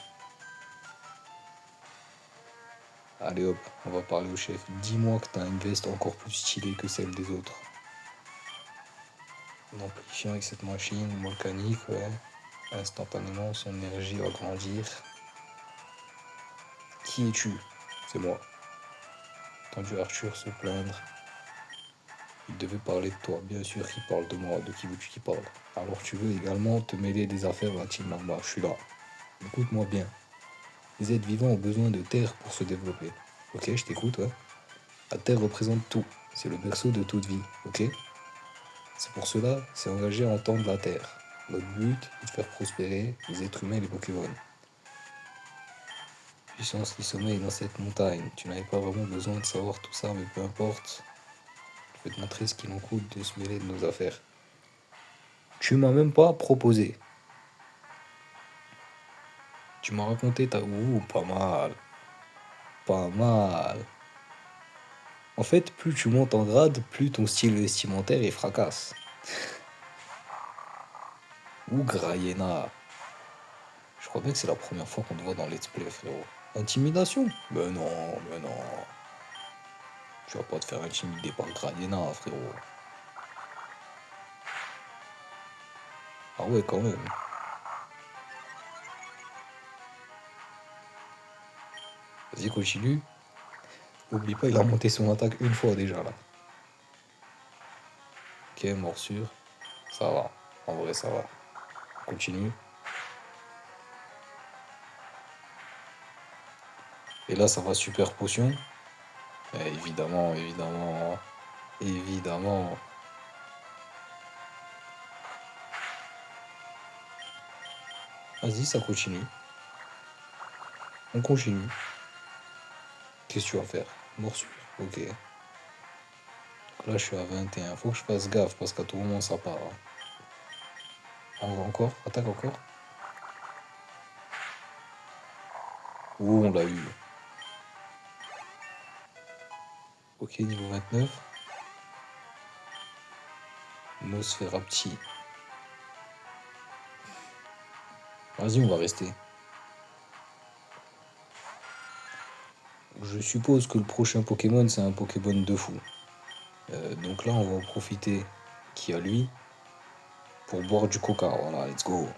Allez hop, on va parler au chef. Dis-moi que t'as une veste encore plus stylée que celle des autres. Amplifiant avec cette machine volcanique, ouais. Instantanément, son énergie va grandir. Qui es-tu? C'est moi. Entendu Arthur se plaindre. Il devait parler de toi. Bien sûr qu'il parle de moi. De qui veux-tu qu'il parle? Alors tu veux également te mêler des affaires de la team Mamba. Je suis là. Écoute-moi bien. Les êtres vivants ont besoin de terre pour se développer. Ok, je t'écoute, ouais. La terre représente tout. C'est le berceau de toute vie, ok? C'est pour cela, c'est engagé en temps de la terre. Notre but est de faire prospérer les êtres humains et les Pokémon. Puissance qui sommeille dans cette montagne. Tu n'avais pas vraiment besoin de savoir tout ça, mais peu importe. Je vais te montrer ce qu'il en coûte de se mêler de nos affaires. Tu m'as même pas proposé. Tu m'as raconté ta... Ouh, pas mal. Pas mal. En fait, plus tu montes en grade, plus ton style vestimentaire est fracasse. Ou Grayena. Je crois bien que c'est la première fois qu'on te voit dans Let's Play, frérot. Intimidation? Mais non, mais non. Tu vas pas te faire intimider par Grayena, frérot. Ah ouais, quand même. Vas-y, continue. Oublie pas, il a monté son attaque une fois déjà, là. Ok, morsure. Ça va. En vrai, ça va. Continue. Et là, ça va super potion. Évidemment, évidemment. Évidemment. Vas-y, ça continue. On continue. Qu'est-ce que tu vas faire? Morsure. Ok. Donc là, je suis à 21. Faut que je fasse gaffe parce qu'à tout moment, ça part, hein. Encore? Attaque encore? Ouh, on l'a eu. Ok, niveau 29. Nosferapti. Vas-y, on va rester. Je suppose que le prochain Pokémon, c'est un Pokémon de fou. Donc là, on va en profiter qu'il y a lui pour boire du coca. Voilà, let's go.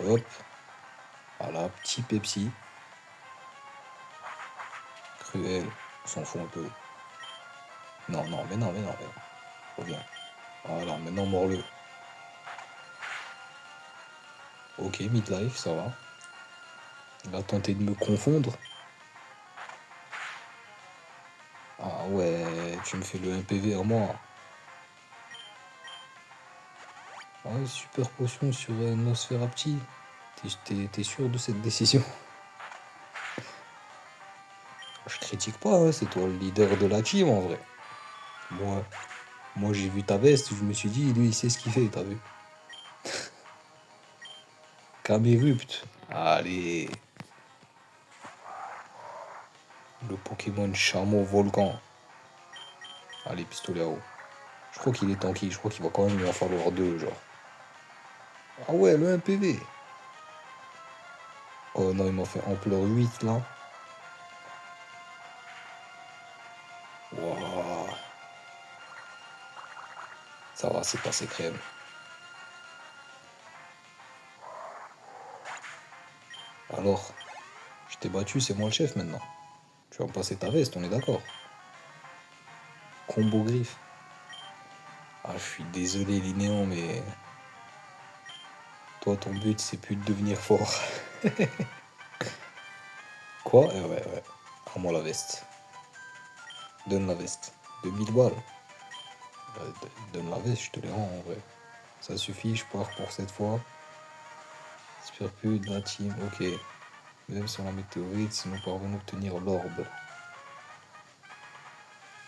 Hop. Voilà, petit Pepsi. Cruel. On s'en fout un peu. Non, non, mais non, mais non, mais non. Reviens. Voilà, maintenant mord-le. Ok, midlife, ça va. Il a tenté de me confondre. Ah ouais, tu me fais le 1 PV en moi. Ah ouais, super potion sur Nosferapti. T'es sûr de cette décision? Je critique pas, hein, c'est toi le leader de la team en vrai. Moi, moi j'ai vu ta veste, je me suis dit, lui il sait ce qu'il fait, t'as vu? Camérupt. Allez, le Pokémon chameau volcan. Allez, pistolet à eau. Je crois qu'il est tanky, je crois qu'il va quand même lui en falloir deux, genre. Ah ouais, le 1 PV. Oh non, il m'a fait ampleur 8 là. Wouah. Ça va, c'est passé crème. Alors, je t'ai battu, c'est moi le chef maintenant. Tu vas me passer ta veste, on est d'accord. Combo griffe. Ah, je suis désolé, Linéon, mais toi, ton but, c'est plus de devenir fort. Quoi? Ouais, ouais. Rends-moi la veste. Donne la veste. 2000 balles. Donne la veste, je te les rends en vrai. Ça suffit, je pars pour cette fois. J'espère plus de la team, ok. Même sur la météorite, si nous parvenons à obtenir l'orbe.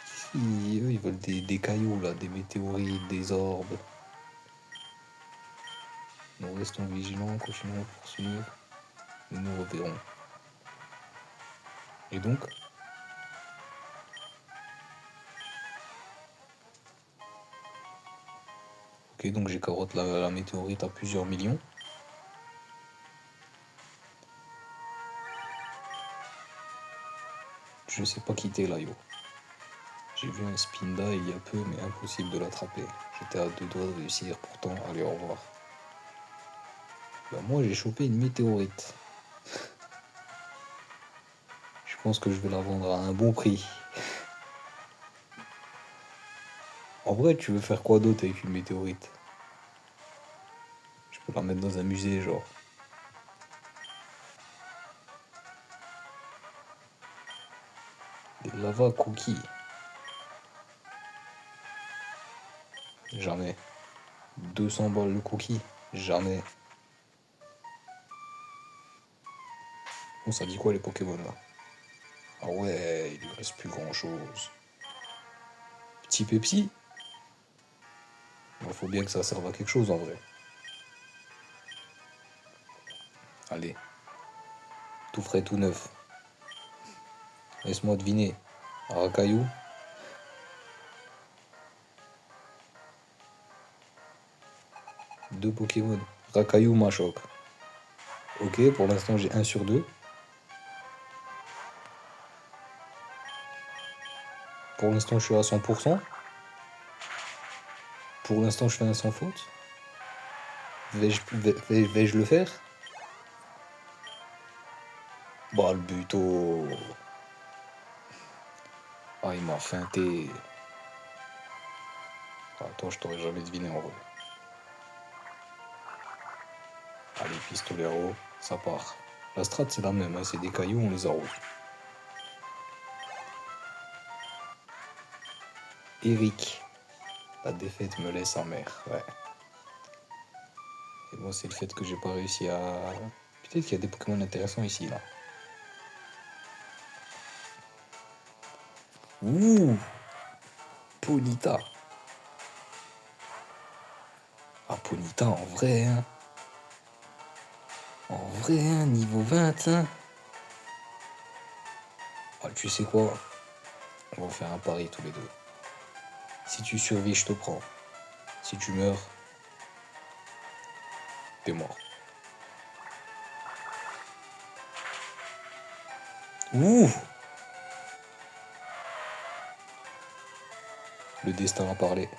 Si, eux, ils veulent des cailloux là, des météorites, des orbes. Nous restons vigilants, continuons à poursuivre. Et nous reverrons. Et donc? Ok, donc j'ai carotte la météorite à plusieurs millions. Je sais pas quitter là, yo. J'ai vu un Spinda il y a peu, mais impossible de l'attraper. J'étais à deux doigts de réussir, pourtant, allez, au revoir. Bah moi, j'ai chopé une météorite. Je pense que je vais la vendre à un bon prix. En vrai, tu veux faire quoi d'autre avec une météorite? Je peux la mettre dans un musée, genre. Des lava cookies. Jamais. 200 balles le cookie. Jamais. Bon, ça dit quoi les Pokémon là? Ah ouais, il lui reste plus grand chose. Petit Pepsi? Il faut bien que ça serve à quelque chose en vrai. Allez, tout frais, tout neuf. Laisse-moi deviner. Racaillou? Deux Pokémon. Racaillou, Machoc. Ok, pour l'instant j'ai un sur deux. Pour l'instant je suis à 100%. Pour l'instant je fais un sans faute. Vais-je le faire? Bah le buto. Ah il m'a feinté. Ah, toi je t'aurais jamais deviné en vrai. Allez, pistolero, ça part. La strat c'est la même, hein, c'est des cailloux, on les arrose. Eric, la défaite me laisse amer, ouais. Et moi c'est le fait que j'ai pas réussi à. Peut-être qu'il y a des Pokémon intéressants ici là. Ouh, Ponyta. Ah Ponyta en vrai, hein. En vrai, hein, niveau 20, hein. Ah, tu sais quoi? On va faire un pari tous les deux. Si tu survis, je te prends. Si tu meurs, t'es mort. Ouh! Le destin a parlé.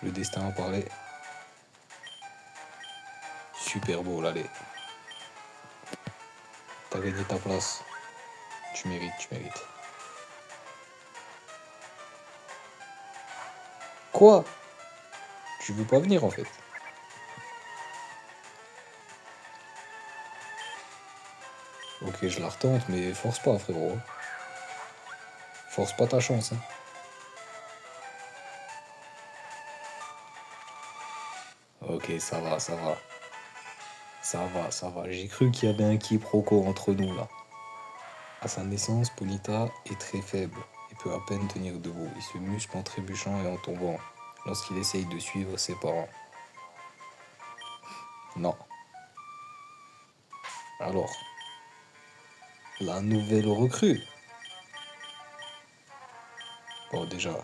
Le destin a parlé. Super beau, allez. T'as gagné ta place. Tu mérites, tu mérites. Quoi? Tu veux pas venir en fait? Ok, je la retente, mais force pas, frérot. Force pas ta chance, hein. Ok, ça va, ça va. Ça va, ça va. J'ai cru qu'il y avait un quiproquo entre nous là. À sa naissance, Ponyta est très faible et peut à peine tenir debout. Il se muscle en trébuchant et en tombant lorsqu'il essaye de suivre ses parents. Non. Alors, la nouvelle recrue. Bon, déjà,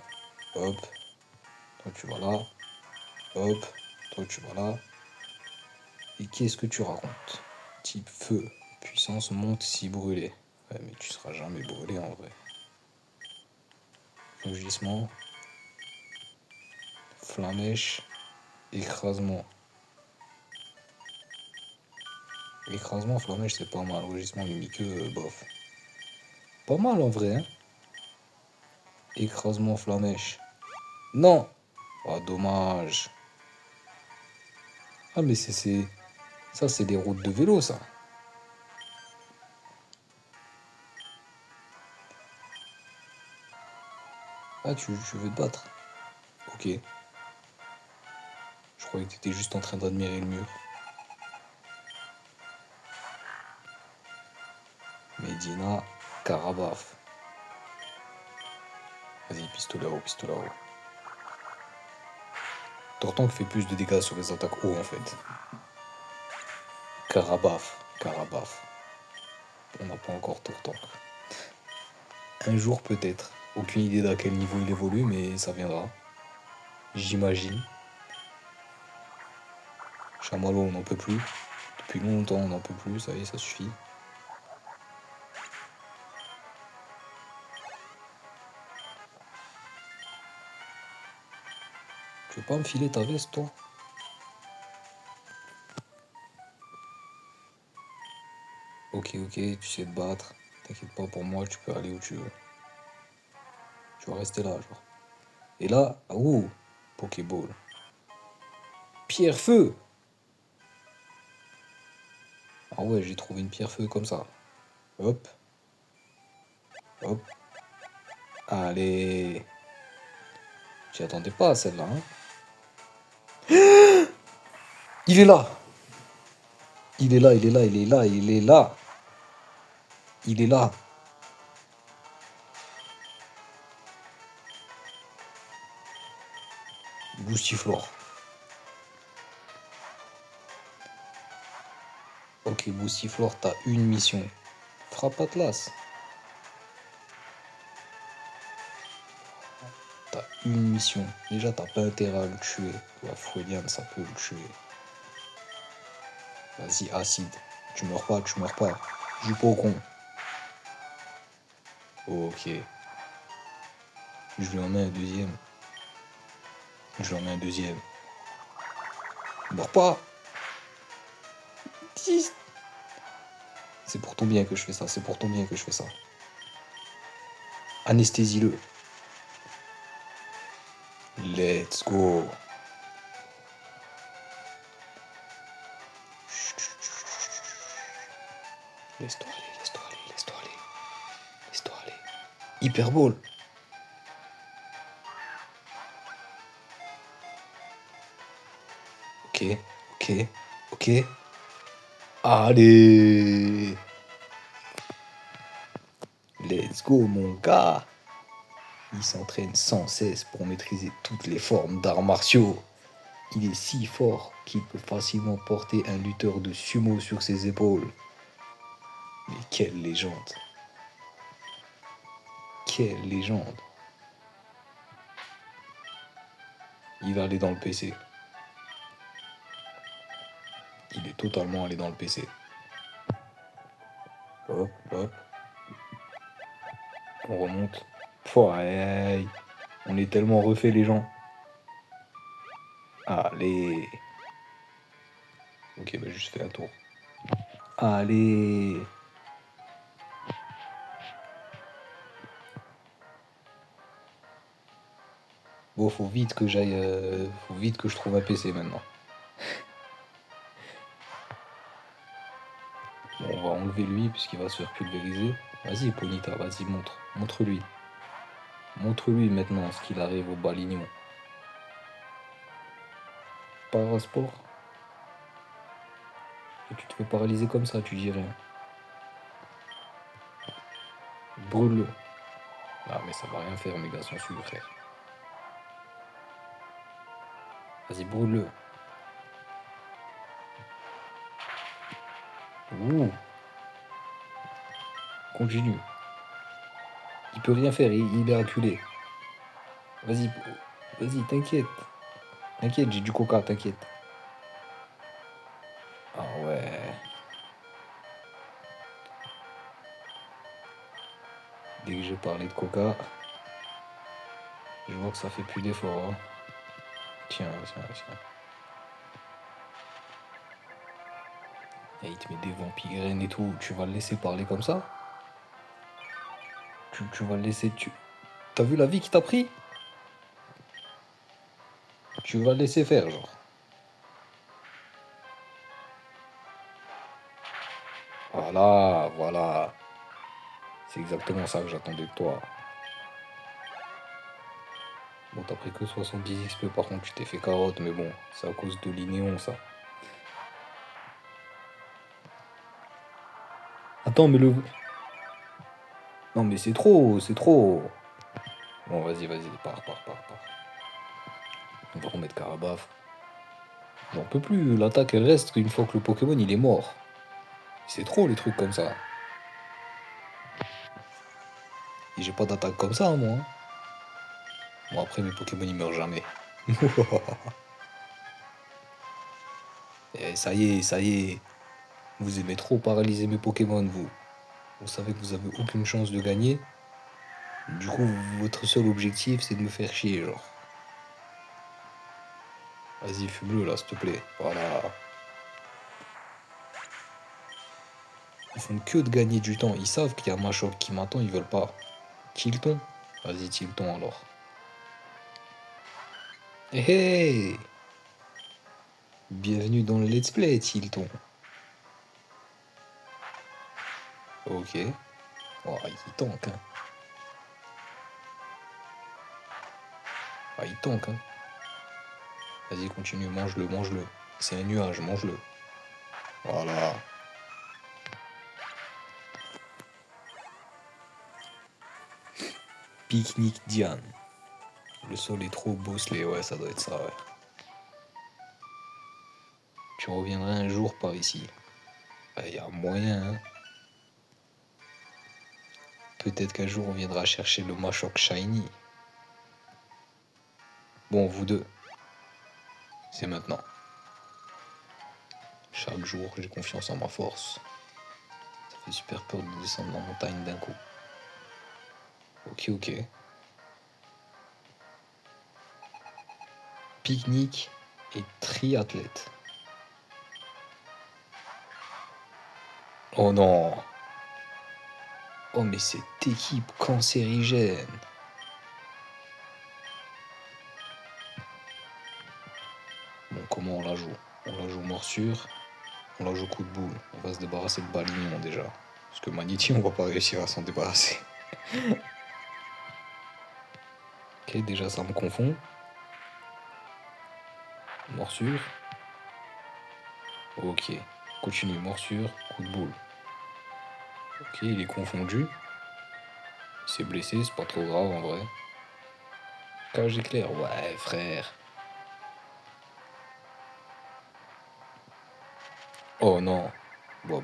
hop, toi tu vas là, hop, toi tu vas là. Et qu'est-ce que tu racontes? Type feu, puissance monte si brûlé. Ouais, mais tu seras jamais brûlé en vrai. Rugissement, flamèche, écrasement. Écrasement, flamèche, c'est pas mal. Rugissement, mimiqueux, bof. Pas mal en vrai, hein. Écrasement, flamèche. Non! Ah, dommage. Ah, mais c'est. Ça, c'est des routes de vélo, ça. Ah, tu veux te battre? Ok. Je croyais que t'étais juste en train d'admirer le mur. Medina, Karabaf. Vas-y, pistolet à eau, pistolet à eau. Tortank fait plus de dégâts sur les attaques haut en fait. Karabaf, Karabaf. On n'a pas encore Tortank. Un jour peut-être. Aucune idée d'à quel niveau il évolue, mais ça viendra. J'imagine. Chamallow, on n'en peut plus. Depuis longtemps, on n'en peut plus. Ça y est, ça suffit. Tu veux pas me filer ta veste, toi? Ok, ok, tu sais te battre. T'inquiète pas pour moi, tu peux aller où tu veux. Tu vas rester là, genre. Et là, ouh, Pokéball. Pierre-feu! Ah ouais, j'ai trouvé une pierre-feu comme ça. Hop, hop. Allez. J'y attendais pas à celle-là, hein. Il est là! Il est là, il est là, il est là, il est là! Il est là! Boustiflore. Ok, Boustiflore, t'as une mission. Frappe Atlas. T'as une mission. Déjà, t'as pas intérêt à le tuer. La Foueliane, ça peut le tuer. Vas-y, acide. Tu meurs pas, tu meurs pas. Joue pas au con. Ok. Je lui en mets un deuxième. Je lui en mets un deuxième. Meurs pas. C'est pour ton bien que je fais ça. C'est pour ton bien que je fais ça. Anesthésie-le. Let's go. Laisse-toi aller, laisse-toi aller, laisse-toi aller. Laisse-toi aller. Hyperbole. Ok, ok, ok. Allez. Let's go, mon gars. Il s'entraîne sans cesse pour maîtriser toutes les formes d'arts martiaux. Il est si fort qu'il peut facilement porter un lutteur de sumo sur ses épaules. Mais quelle légende! Quelle légende! Il va aller dans le PC. Il est totalement allé dans le PC. Hop, hop. On remonte. Pouah, aïe, aïe. On est tellement refait les gens. Allez. Ok, bah juste fait un tour. Allez. Bon, faut vite que j'aille. Faut vite que je trouve un PC maintenant. Bon, on va enlever lui puisqu'il va se faire pulvériser. Vas-y, Ponita, vas-y, montre. Montre-lui. Montre-lui maintenant ce qu'il arrive au Balignon. Parasport. Et tu te fais paralyser comme ça, tu dis rien. Brûle-le. Ah, mais ça va rien faire, méga sensu, frère. Vas-y, brûle-le. Ouh. Continue. Il peut rien faire, il est acculé. Vas-y, vas-y, t'inquiète. T'inquiète, j'ai du coca, t'inquiète. Ah ouais. Dès que j'ai parlé de coca, je vois que ça fait plus d'efforts, hein. Tiens, tiens, tiens. Et il te met des vampires et tout. Tu vas le laisser parler comme ça? Tu vas le laisser. T'as vu la vie qu'il t'a pris? Tu vas le laisser faire, genre. Voilà, voilà. C'est exactement ça que j'attendais de toi. Bon, t'as pris que 70 XP, par contre, tu t'es fait carotte, mais bon, c'est à cause de l'Inéon, ça. Attends, mais le. Non, mais c'est trop, c'est trop. Bon, vas-y, vas-y, pars. On va remettre Carabaf. J'en peux plus, l'attaque, elle reste une fois que le Pokémon, il est mort. C'est trop, les trucs comme ça. Et j'ai pas d'attaque comme ça, moi. Bon, après, mes Pokémon, ils meurent jamais. Et ça y est. Vous aimez trop paralyser mes Pokémon, vous. Vous savez que vous avez aucune chance de gagner. Du coup, votre seul objectif, c'est de me faire chier, genre. Vas-y, fume-le, là, s'il te plaît. Voilà. Ils font que de gagner du temps. Ils savent qu'il y a Machoc qui m'attend, ils veulent pas. Tilton? Vas-y, Tilton, alors. Hé hé! Bienvenue dans le let's play, Tilton. Ok. Oh, il tank, hein. Ah, il tank, hein. Vas-y, continue, mange-le, mange-le. C'est un nuage, mange-le. Voilà. Pique-nique Diane. Le sol est trop bosselé, ouais, ça doit être ça, ouais. Tu reviendras un jour par ici. Il y a moyen, hein. Peut-être qu'un jour on viendra chercher le Machoc Shiny. Bon, vous deux, c'est maintenant. Chaque jour, j'ai confiance en ma force. Ça fait super peur de descendre la montagne d'un coup. Ok, ok. Pique-nique et triathlète. Oh non. Oh mais cette équipe cancérigène. Bon, comment on la joue? On la joue morsure, on la joue coup de boule. On va se débarrasser de Balignon déjà. Parce que Magnéti, on va pas réussir à s'en débarrasser. Ok, déjà ça me confond. Morsure. Ok. Continue, morsure, coup de boule. Ok, il est confondu. Il s'est blessé, c'est pas trop grave en vrai. Cage éclair, ouais frère. Oh non. Bon.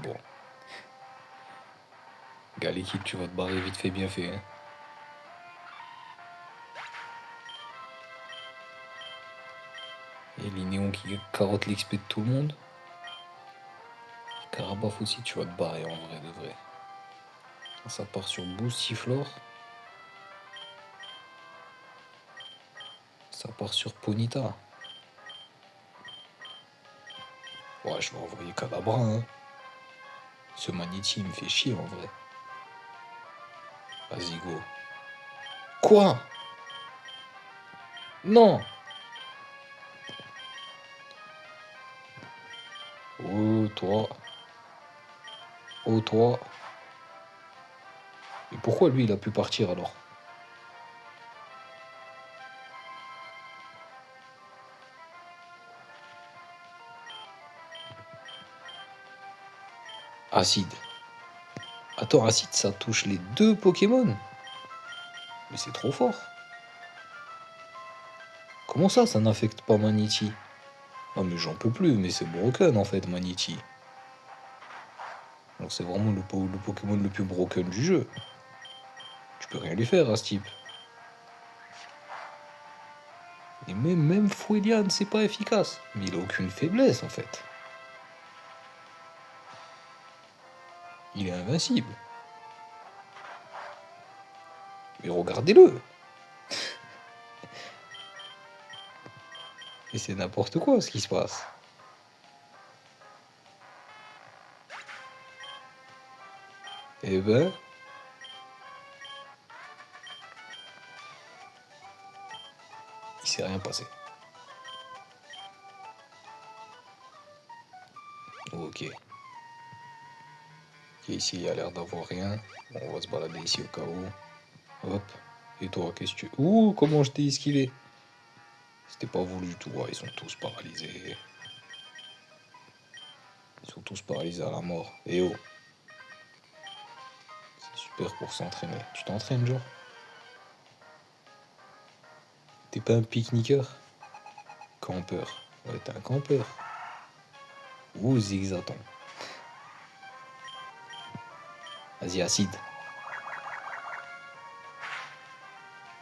Galekid, tu vas te barrer vite fait, bien fait. Hein. Et l'Inéon qui carotte l'XP de tout le monde. Carabaf aussi, tu vas te barrer en vrai de vrai. Ça part sur Boustiflore. Ça part sur Ponyta. Ouais, je vais envoyer Kadabra. Hein. Ce Magnéti, il me fait chier en vrai. Vas-y, go. Quoi? Non. Oh, toi. Oh, toi. Et pourquoi lui, il a pu partir alors? Acide. Attends, Acide, ça touche les deux Pokémon? Mais c'est trop fort. Comment ça n'affecte pas Magnéti? Ah mais j'en peux plus, mais c'est broken en fait, Magnéti. Alors c'est vraiment le Pokémon le plus broken du jeu. Tu peux rien lui faire à ce type. Et même Fouelian, c'est pas efficace. Mais il a aucune faiblesse en fait. Il est invincible. Mais regardez-le. Et c'est n'importe quoi ce qui se passe. Eh ben, il s'est rien passé. Ok. Ok, ici, il y a l'air d'avoir rien. Bon, on va se balader ici au cas où. Hop. Et toi, qu'est-ce que tu... Ouh, comment je t'ai esquivé. C'était pas voulu du tout. Ouais, ils sont tous paralysés. Ils sont tous paralysés à la mort. Et oh, c'est super pour s'entraîner. Tu t'entraînes, genre? T'es pas un pique-niqueur? Campeur. Ouais, t'es un campeur. Ouh, zigzaton. Vas-y, acide.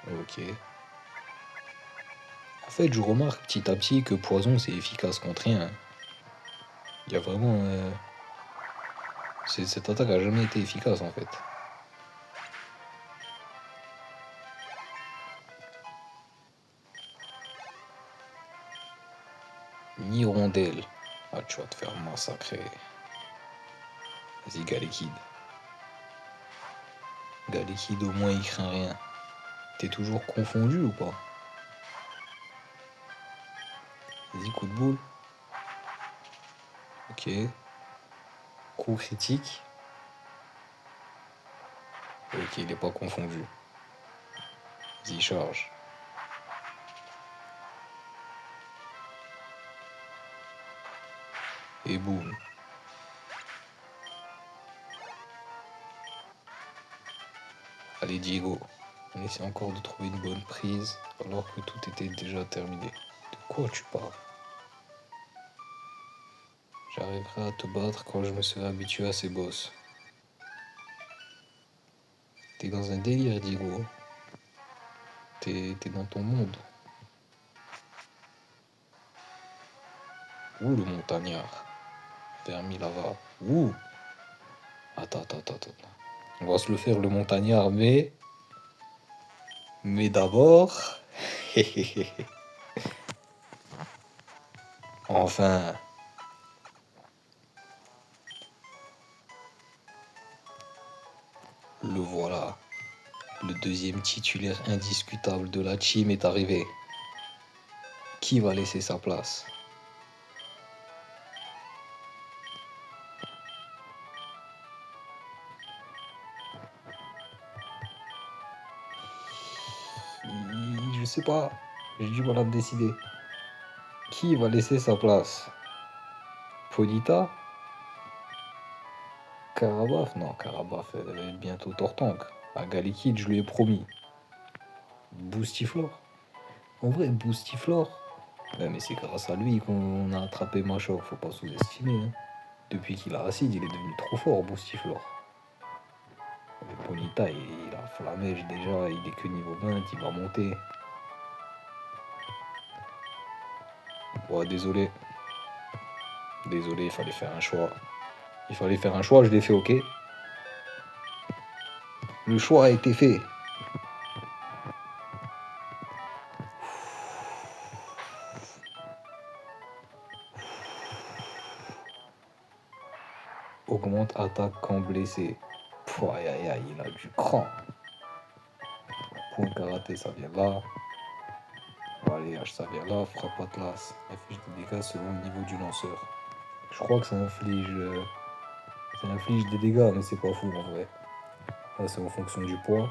Ok. En fait, je remarque petit à petit que poison, c'est efficace contre rien. Il y a vraiment... Cette attaque a jamais été efficace, en fait. Ni rondelle. Ah, tu vas te faire massacrer. Vas-y, Galekid. Galekid, au moins, il craint rien. T'es toujours confondu ou pas? Vas-y, coup de boule. Ok. Coup critique. Ok, il est pas confondu. Vas-y, charge. Et boum. Allez, Diego. On essaie encore de trouver une bonne prise alors que tout était déjà terminé. De quoi tu parles? J'arriverai à te battre quand je me serai habitué à ces boss. T'es dans un délire, Diego. T'es dans ton monde. Ouh, le montagnard. Permis là-bas. Ouh. Attends. On va se le faire, le montagnard, mais... Mais d'abord... Enfin... Le voilà. Le deuxième titulaire indiscutable de la team est arrivé. Qui va laisser sa place? Je sais pas. J'ai du mal à me décider. Qui va laisser sa place? Polita? Karabaf? Non, Karabaf, elle va être bientôt Tortank. À Galikid, je lui ai promis. Boostiflore? En vrai, Boostiflore? Ouais, mais c'est grâce à lui qu'on a attrapé Machok, faut pas sous-estimer. Hein. Depuis qu'il a acide, il est devenu trop fort, Boostiflore. Mais Polita, il a Flamèche déjà, il est que niveau 20, il va monter. Ouais, désolé. Désolé, il fallait faire un choix. Il fallait faire un choix, je l'ai fait, ok. Le choix a été fait. Augmente attaque quand blessé. Pouah, aïe aïe aïe, il a du cran. Point karaté, ça vient là. Allez, H, ça vient là. Frappe atlas. Affiche des dégâts selon le niveau du lanceur. Je crois que ça inflige des dégâts, mais c'est pas fou en vrai. Là, c'est en fonction du poids.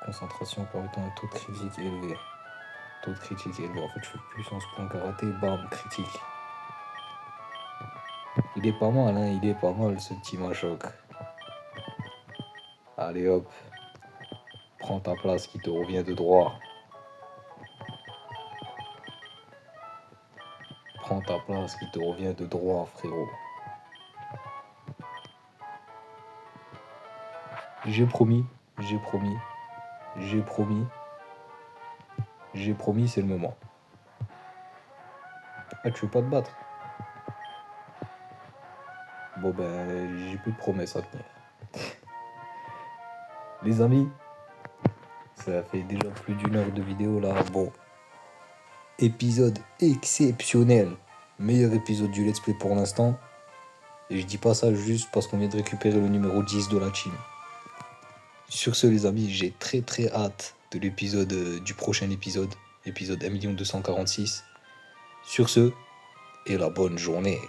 Concentration permettant un taux de critique élevé. Taux de critique élevé. En fait, je fais puissance point karaté, bam, critique. Il est pas mal, hein, il est pas mal ce petit Machoc. Allez hop, prends ta place qui te revient de droit. Prends ta place qui te revient de droit, frérot. J'ai promis, j'ai promis, j'ai promis, j'ai promis, c'est le moment. Ah, tu veux pas te battre? Bon ben, j'ai plus de promesses à tenir. Les amis, ça fait déjà plus d'une heure de vidéo là. Bon, épisode exceptionnel. Meilleur épisode du Let's Play pour l'instant. Et je dis pas ça juste parce qu'on vient de récupérer le numéro 10 de la team. Sur ce, les amis, j'ai très très hâte de l'épisode du prochain épisode 1 246. Sur ce, et la bonne journée.